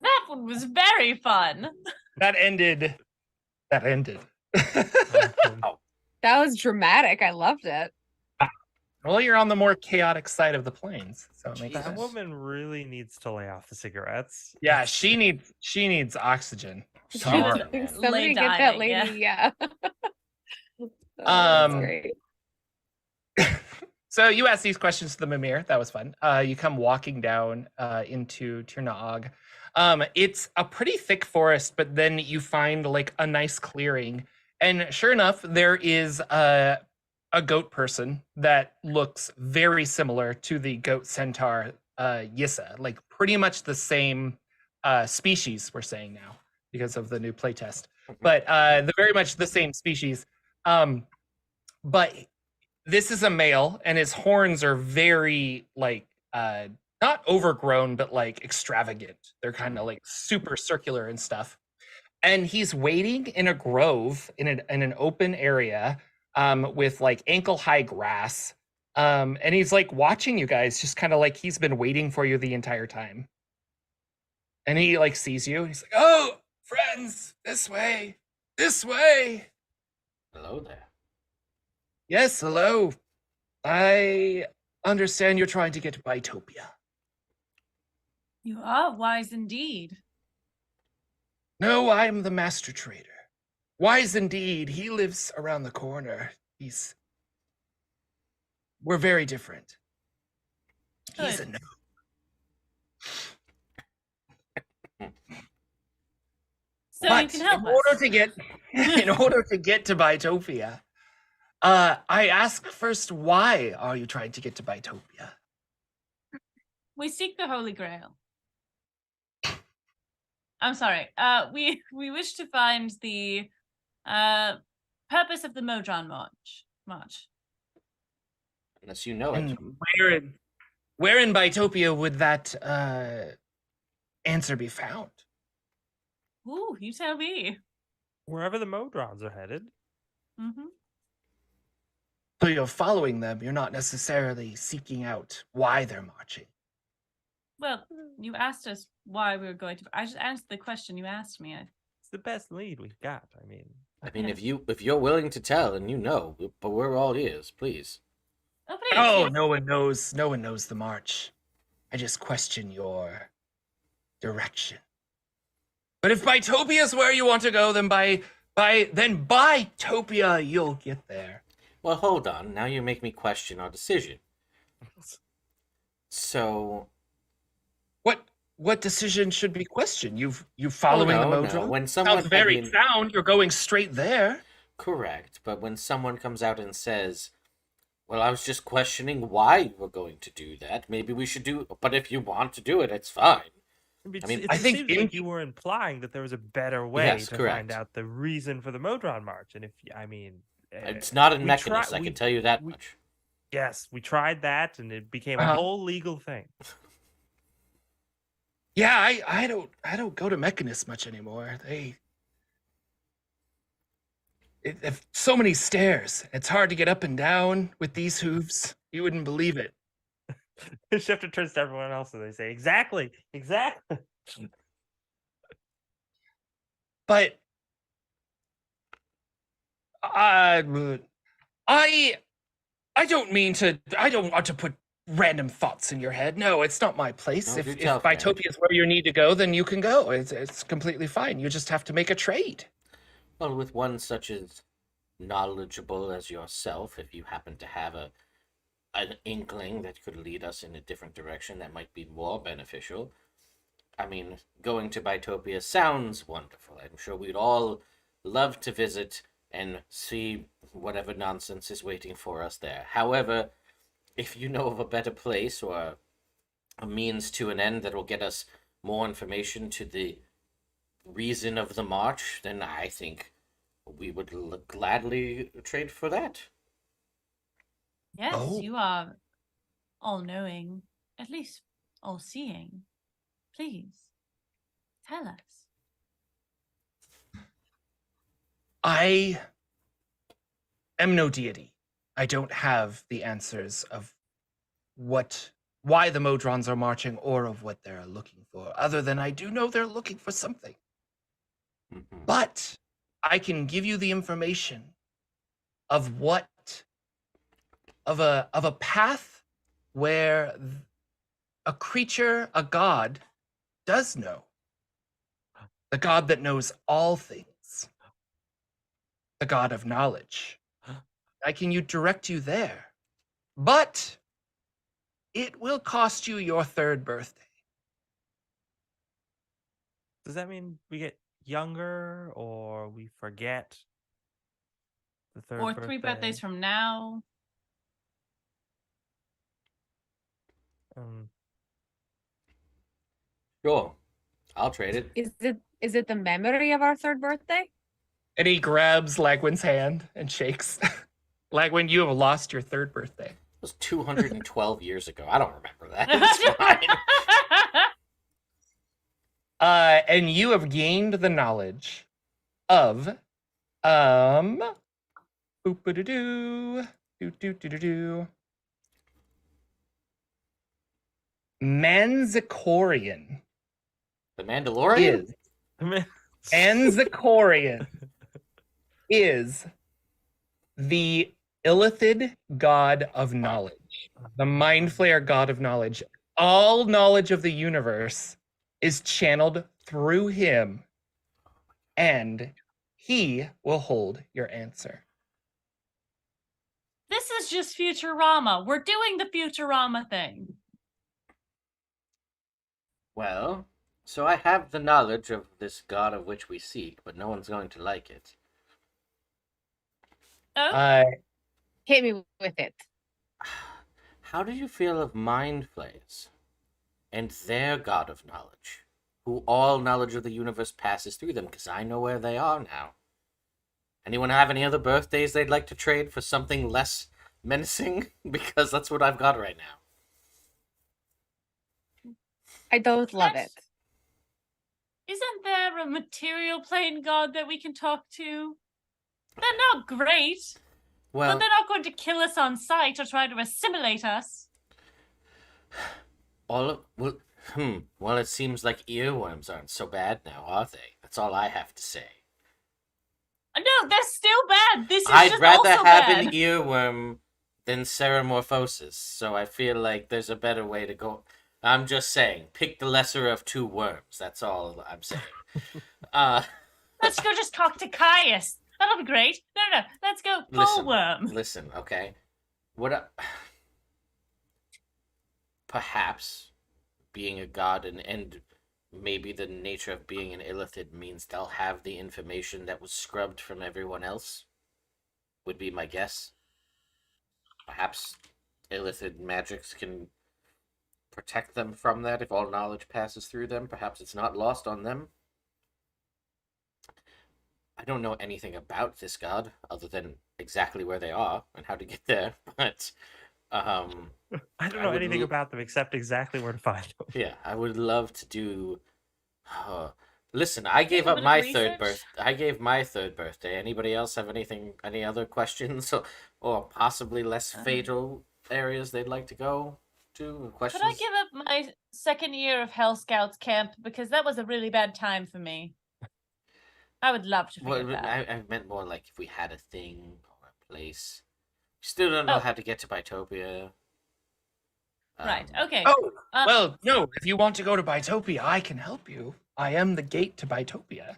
That one was very fun. That ended. That was dramatic. I loved it. Well, you're on the more chaotic side of the plains, so it makes That sense. woman really needs to lay off the cigarettes. Yeah, she needs oxygen. Sorry. Somebody get that dying, lady, yeah. That's Um, great. So you ask these questions to the Mimir. That was fun. You come walking down into Tirnaog. It's a pretty thick forest, but then you find like a nice clearing. And sure enough, there is a goat person that looks very similar to the goat centaur Yissa, like pretty much the same species, we're saying now because of the new playtest. But they're very much the same species. But this is a male, and his horns are very like not overgrown, but like extravagant. They're kind of like super circular and stuff. And he's waiting in a grove in an open area with like ankle high grass. And he's like watching you guys, just kind of like he's been waiting for you the entire time. And he like sees you. He's like, "Oh, friends, this way, this way." Hello there. Yes, hello. I understand you're trying to get to Bitopia. You are wise indeed. No, I'm the master trader. Wise indeed. He lives around the corner. We're very different. He's a Good. no. So But you can help in us. order to get to Bitopia, I ask first, why are you trying to get to Bitopia? We seek the Holy Grail. I'm sorry. We wish to find the purpose of the Modron march. Unless you know it. And where in Bitopia would that answer be found? Ooh, you tell me. Wherever the Modrons are headed. Mm-hmm. So you're following them. You're not necessarily seeking out why they're marching. Well, you asked us why we were going to. I just answered the question you asked me. It's the best lead we've got. I mean, I mean, if you're willing to tell and you know, but we're all ears, please. Oh, Oh, please. no one knows. No one knows the march. I just question your direction. But if Bitopia is where you want to go, then by Bitopia you'll get there. Well, hold on. Now you make me question our decision. So, What decision should be questioned? You following no, the no. Modron? When someone, Sounds very I mean, sound. You're going straight there. correct, but when someone comes out and says, "Well, I was just questioning why you were going to do that. Maybe we should do. But if you want to do it, it's fine." I mean, I think seems like you were implying that there was a better way Yes, to correct. find out the reason for the Modron march. And It's not in we Mechanist, try- I we- can tell you that we- much. yes, we tried that, and it became a Uh-huh. whole legal thing. Yeah, I don't go to Mechanist much anymore. So many stairs. It's hard to get up and down with these hooves. You wouldn't believe it. Shifter turns to everyone else and they say, exactly. But I don't mean to. I don't want to put random thoughts in your head. No, it's not my place. No, if do tell, Bitopia is where you need to go, then you can go. It's completely fine. You just have to make a trade. Well, with one such as knowledgeable as yourself, if you happen to have an inkling that could lead us in a different direction that might be more beneficial. I mean, going to Bitopia sounds wonderful. I'm sure we'd all love to visit and see whatever nonsense is waiting for us there. However, if you know of a better place or a means to an end that will get us more information to the reason of the march, then I think we would gladly trade for that. Yes, Oh. you are all-knowing, at least all-seeing. Please, tell us. I am no deity. I don't have the answers of why the Modrons are marching or of what they're looking for, other than I do know they're looking for something. Mhm. But I can give you the information of a path where a creature, a god, does know. The god that knows all things. The god of knowledge. I can direct you there. But it will cost you your 3rd birthday. Does that mean we get younger or we forget the 3rd Or birthday? 3 birthdays from now. Sure, I'll trade it. Is it the memory of our 3rd birthday? And he grabs Lagwin's hand and shakes. Lagwin, you have lost your 3rd birthday. It was 212 years ago. I don't remember that. It's fine. And you have gained the knowledge of boop-a-doo-doo, doo-doo-doo-doo-doo. Manzikorian The Mandalorian? is Manzikorian is the Illithid god of knowledge, the Mind Flayer god of knowledge. All knowledge of the universe is channeled through him, and he will hold your answer. This is just Futurama. We're doing the Futurama thing. Well, so I have the knowledge of this god of which we seek, but no one's going to like it. Oh, Hit me with it. How do you feel of mind flayers and their god of knowledge, who all knowledge of the universe passes through them? Because I know where they are now. Anyone have any other birthdays they'd like to trade for something less menacing? Because that's what I've got right now. I don't love That's- it. isn't there a material plane god that we can talk to? They're not great, Well, but they're not going to kill us on sight or try to assimilate us. well, it seems like earworms aren't so bad now, are they? That's all I have to say. No, they're still bad. This is I'd just rather also have bad. an earworm than ceramorphosis, so I feel like there's a better way to go. I'm just saying, pick the lesser of two worms. That's all I'm saying. Let's go just talk to Caius. That'll be great. No, let's go full worm. Listen, okay? Perhaps being a god and maybe the nature of being an illithid means they'll have the information that was scrubbed from everyone else, would be my guess. Perhaps illithid magics can protect them from that if all knowledge passes through them. Perhaps it's not lost on them. I don't know anything about this god other than exactly where they are and how to get there, but I don't know anything about them except exactly where to find them. yeah, I would love to do Listen, I gave a up bit of my third research? I gave my third birthday. Anybody else have any other questions or possibly less fatal areas they'd like to go to? Questions? Could I give up my second year of Hell Scouts camp because that was a really bad time for me? I would love to forget Well, that. I meant more like if we had a thing or a place. Still don't know Oh. how to get to Bitopia. Right. Okay. Oh, Um, well, no. If you want to go to Bitopia, I can help you. I am the gate to Bitopia.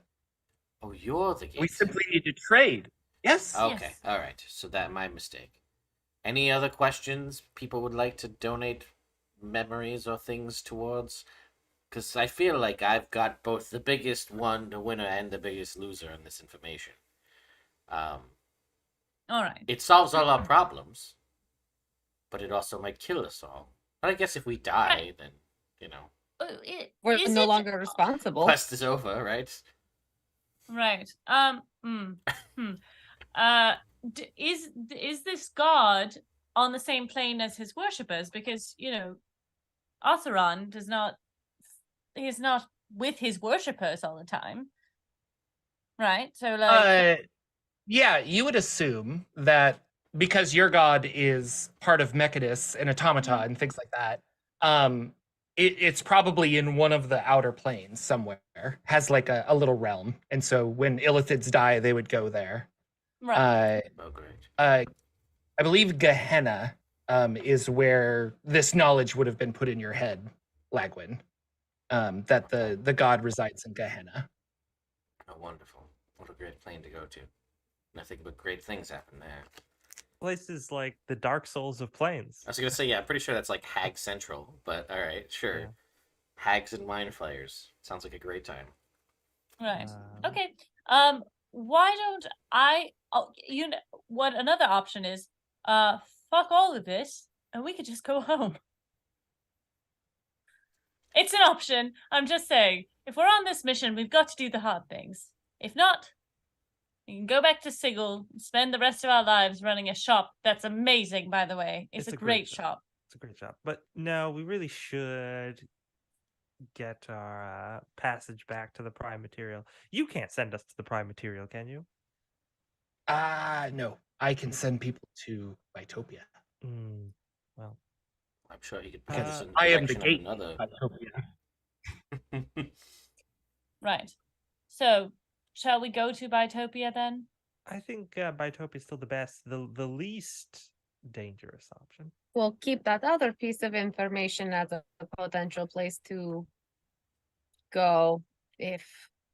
Oh, you're the gate. We simply need to trade. Yes. Okay, Yes. all right. So that my mistake. Any other questions people would like to donate memories or things towards? Because I feel like I've got both the biggest one, the winner, and the biggest loser in this information. all right. It solves all our problems, but it also might kill us all. But I guess if we die, Right. then you know, We're Is no it- longer responsible. quest is over, right? Right. Is this god on the same plane as his worshippers? Because Otheron he's not with his worshippers all the time, right? So Yeah, you would assume that because your god is part of Mechadus and Automata and things like that, it's probably in one of the outer planes somewhere, has like a little realm. And so when Illithids die, they would go there. right. Oh, great. I believe Gehenna is where this knowledge would have been put in your head, Lagwin, that the god resides in Gehenna. Oh, wonderful! What a great plane to go to. Nothing but great things happen there. Places like the Dark Souls of Plains. I was gonna say, yeah, I'm pretty sure that's like Hag Central, but all right, sure. Yeah. Hags and Mind Flayers sounds like a great time. Right. Um, Okay. Why don't I? Oh, what another option is? Fuck all of this, and we could just go home. It's an option. I'm just saying. If we're on this mission, we've got to do the hard things. If not, we can go back to Sigil and spend the rest of our lives running a shop that's amazing, by the way. It's a great shop. It's a great shop. But no, we really should get our passage back to the Prime Material. You can't send us to the Prime Material, can you? No. I can send people to Bitopia. Well, I'm sure he could put us in the I am the direction gate of to another. Bitopia. Right. So, shall we go to Bitopia then? I think Bitopia is still the best, the least dangerous option. We'll keep that other piece of information as a potential place to go if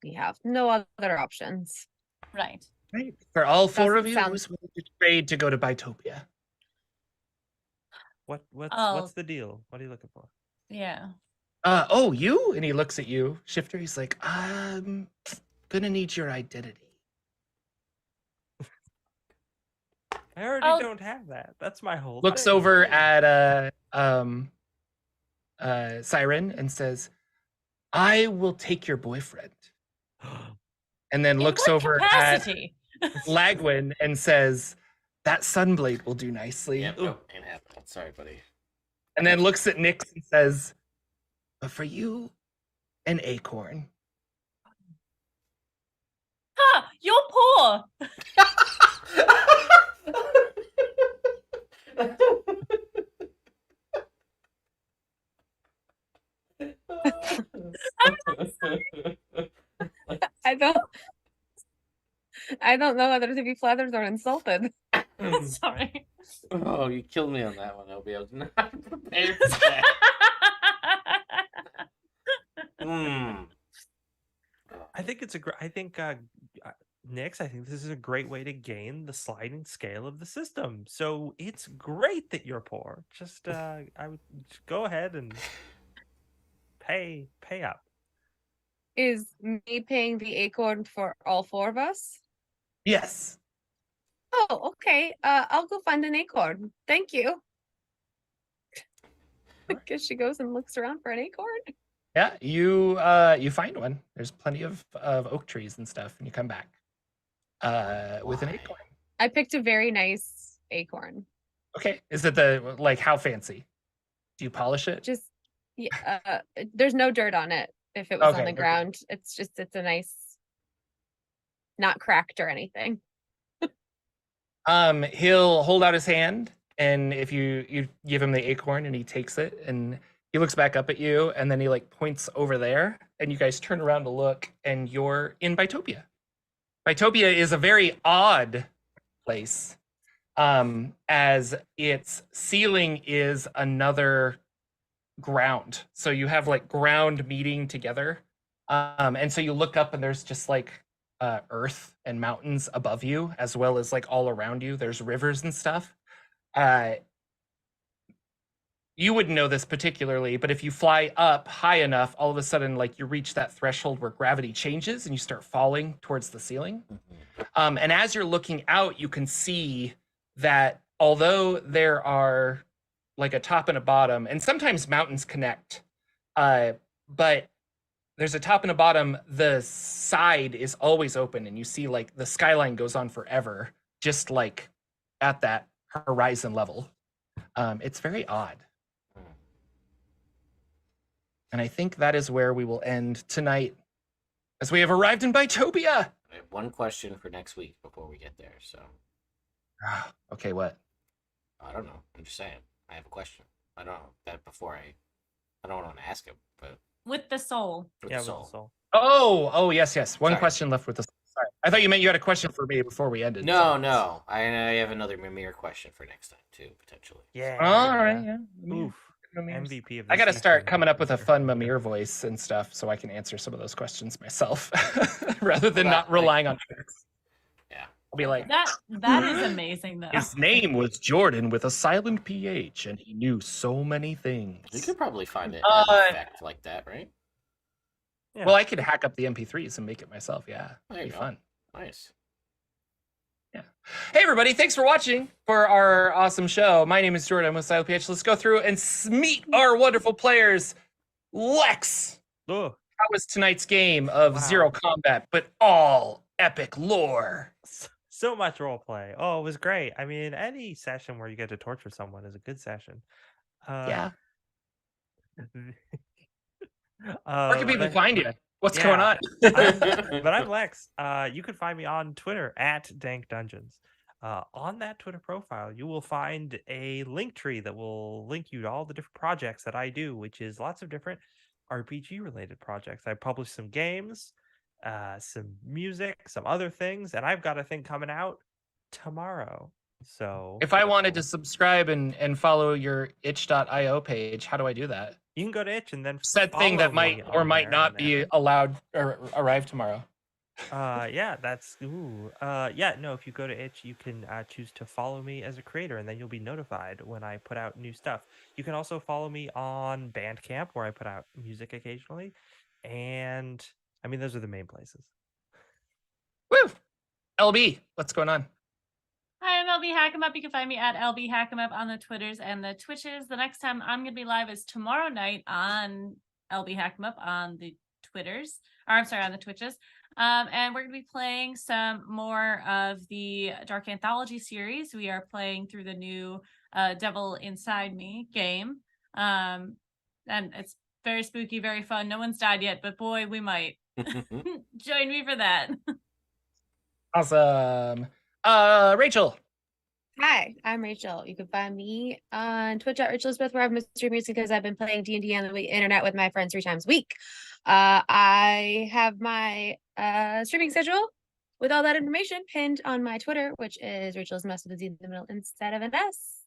we have no other options. Right. Right. For all four of Doesn't you, sound- who's willing to trade to go to Bitopia? What's the deal? What are you looking for? Yeah. Oh, you? And he looks at you, Shifter. He's like, I'm gonna need your identity. I already I'll- don't have that. That's my whole Looks thing. over at Siren and says, I will take your boyfriend. And then In looks what over capacity? at Lagwin and says, that Sunblade will do nicely. Yeah, nope, ain't happening. Sorry, buddy. And then looks at Nyx and says, but for you, an acorn. Ha! You're poor. I don't know whether to be flattered or insulted. Sorry. Oh, you killed me on that one, Obi. I was not prepared for that. I think it's a great. I think Nyx, I think this is a great way to gain the sliding scale of the system. So it's great that you're poor. Just I would just go ahead and pay up. Is me paying the acorn for all four of us? Yes. Oh, okay. I'll go find an acorn. Thank you. I guess she goes and looks around for an acorn. Yeah, you find one. There's plenty of oak trees and stuff, and you come back with an Why? acorn. I picked a very nice acorn. Okay. Is it how fancy? Do you polish it? Just yeah, there's no dirt on it. if it was on Okay, the okay. ground. It's a nice, not cracked or anything. He'll hold out his hand, and if you give him the acorn, and he takes it, and he looks back up at you, and then he like points over there, and you guys turn around to look, and you're in Bitopia. Bitopia is a very odd place, as its ceiling is another ground. So you have like ground meeting together, and so you look up, and there's just like earth and mountains above you, as well as like all around you. There's rivers and stuff. You wouldn't know this particularly, but if you fly up high enough, all of a sudden, like you reach that threshold where gravity changes and you start falling towards the ceiling. And as you're looking out, you can see that although there are like a top and a bottom, and sometimes mountains connect, but there's a top and a bottom, the side is always open, and you see like the skyline goes on forever, just like at that horizon level. It's very odd. And I think that is where we will end tonight, as we have arrived in Bitopia. I have one question for next week before we get there. So, Okay, what? I don't know. I'm just saying. I have a question. I don't know that before I don't want to ask him, but With the soul. with Yeah, the with the soul. soul. Oh, yes. One Sorry. question left with the. Sorry, I thought you meant you had a question for me before we ended. No. I have another Mimir question for next time too, potentially. Yeah. All right, yeah. Oof. Mimirs. MVP of I got to the start season. coming up with a fun Mimir voice and stuff so I can answer some of those questions myself rather than Well, not relying on tricks. Yeah. I'll be like, That is amazing though. his name was Jordan with a silent PH, and he knew so many things. You could probably find an effect like that, right? Yeah. Well, I could hack up the MP3s and make it myself. Yeah, There you it'd be go. fun. Nice. Hey, everybody, thanks for watching for our awesome show. My name is Jordan. I'm with Silent PH. Let's go through and meet our wonderful players. Lex, Ugh. how was tonight's game of Wow. Zero Combat, but all epic lore? So much role play. Oh, it was great. I mean, any session where you get to torture someone is a good session. Yeah. Where Where can people find you? What's going on? But I'm Lex. You can find me on Twitter at Dank Dungeons. On that Twitter profile, you will find a link tree that will link you to all the different projects that I do, which is lots of different RPG related projects. I publish some games, some music, some other things, and I've got a thing coming out tomorrow. So If I wanted to subscribe and follow your itch.io page, how do I do that? you can go to itch and then Said thing follow that might me or on might there, not and be then- allowed or arrive tomorrow. Yeah, that's yeah, no, if you go to itch, you can choose to follow me as a creator, and then you'll be notified when I put out new stuff. You can also follow me on Bandcamp, where I put out music occasionally, and I mean those are the main places. Woo! LB, what's going on? Hi, I'm LB Hackemup. You can find me at LB Hackemup on the Twitters and the Twitches. The next time I'm going to be live is tomorrow night on LB Hackemup on the Twitters. Or I'm sorry, on the Twitches. And we're going to be playing some more of the Dark Anthology series. We are playing through the new Devil Inside Me game. And it's very spooky, very fun. No one's died yet, but boy, we might. Join me for that. Awesome. Rachel. Hi, I'm Rachel. You can find me on Twitch at Rachel Elizabeth, where I'm mystery music because I've been playing D&D on the internet with my friends 3 times a week. I have my streaming schedule with all that information pinned on my Twitter, which is Rachel's Mess with a Z in the middle instead of an S.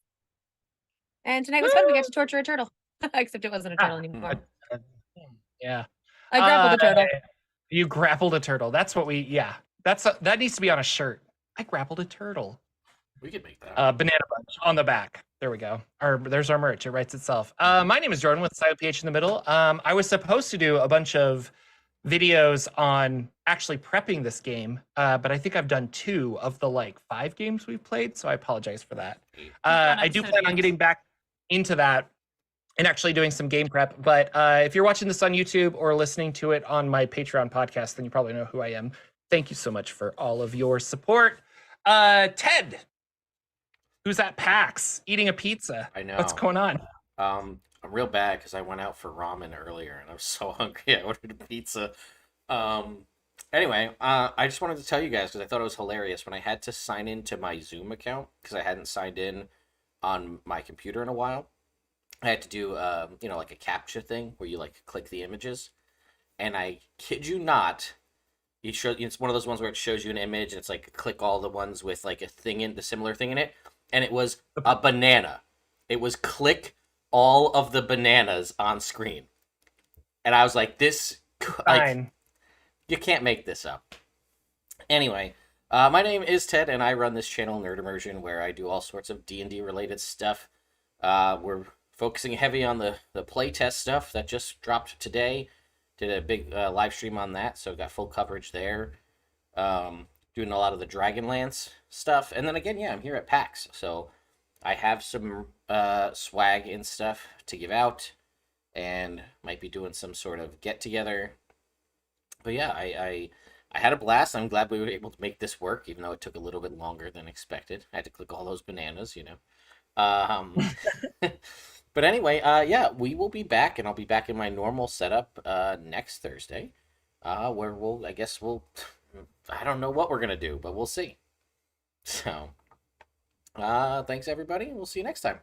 And tonight was fun. We got to torture a turtle, except it wasn't a turtle anymore. Yeah. I grappled a turtle. You grappled a turtle. That's what we. Yeah. That needs to be on a shirt. I grappled a turtle. We could make that. Banana bunch on the back. There we go. There's our merch. It writes itself. My name is Jordan with Silent PH in the middle. I was supposed to do a bunch of videos on actually prepping this game, but I think I've done 2 of the like 5 games we've played, so I apologize for that. I do plan on getting back into that and actually doing some game prep. But if you're watching this on YouTube or listening to it on my Patreon podcast, then you probably know who I am. Thank you so much for all of your support. Ted, who's at PAX eating a pizza? I know. What's going on? I'm real bad because I went out for ramen earlier and I was so hungry. I ordered a pizza. Um, anyway, I just wanted to tell you guys because I thought it was hilarious when I had to sign into my Zoom account because I hadn't signed in on my computer in a while. I had to do, like a captcha thing where you like click the images, and I kid you not, it's one of those ones where it shows you an image and it's like click all the ones with like the similar thing in it, and it was a banana. It was click all of the bananas on screen, and I was like, this like Fine. you can't make this up. Anyway, my name is Ted, and I run this channel, Nerd Immersion, where I do all sorts of D&D related stuff. We're focusing heavy on the playtest stuff that just dropped today. Did a big live stream on that, so got full coverage there. Doing a lot of the Dragonlance stuff. And then again, yeah, I'm here at PAX, so I have some swag and stuff to give out, and might be doing some sort of get-together. But yeah, I had a blast. I'm glad we were able to make this work, even though it took a little bit longer than expected. I had to click all those bananas, you know. But anyway, yeah, we will be back, and I'll be back in my normal setup next Thursday, where I I don't know what we're gonna do, but we'll see. So, thanks everybody, and we'll see you next time.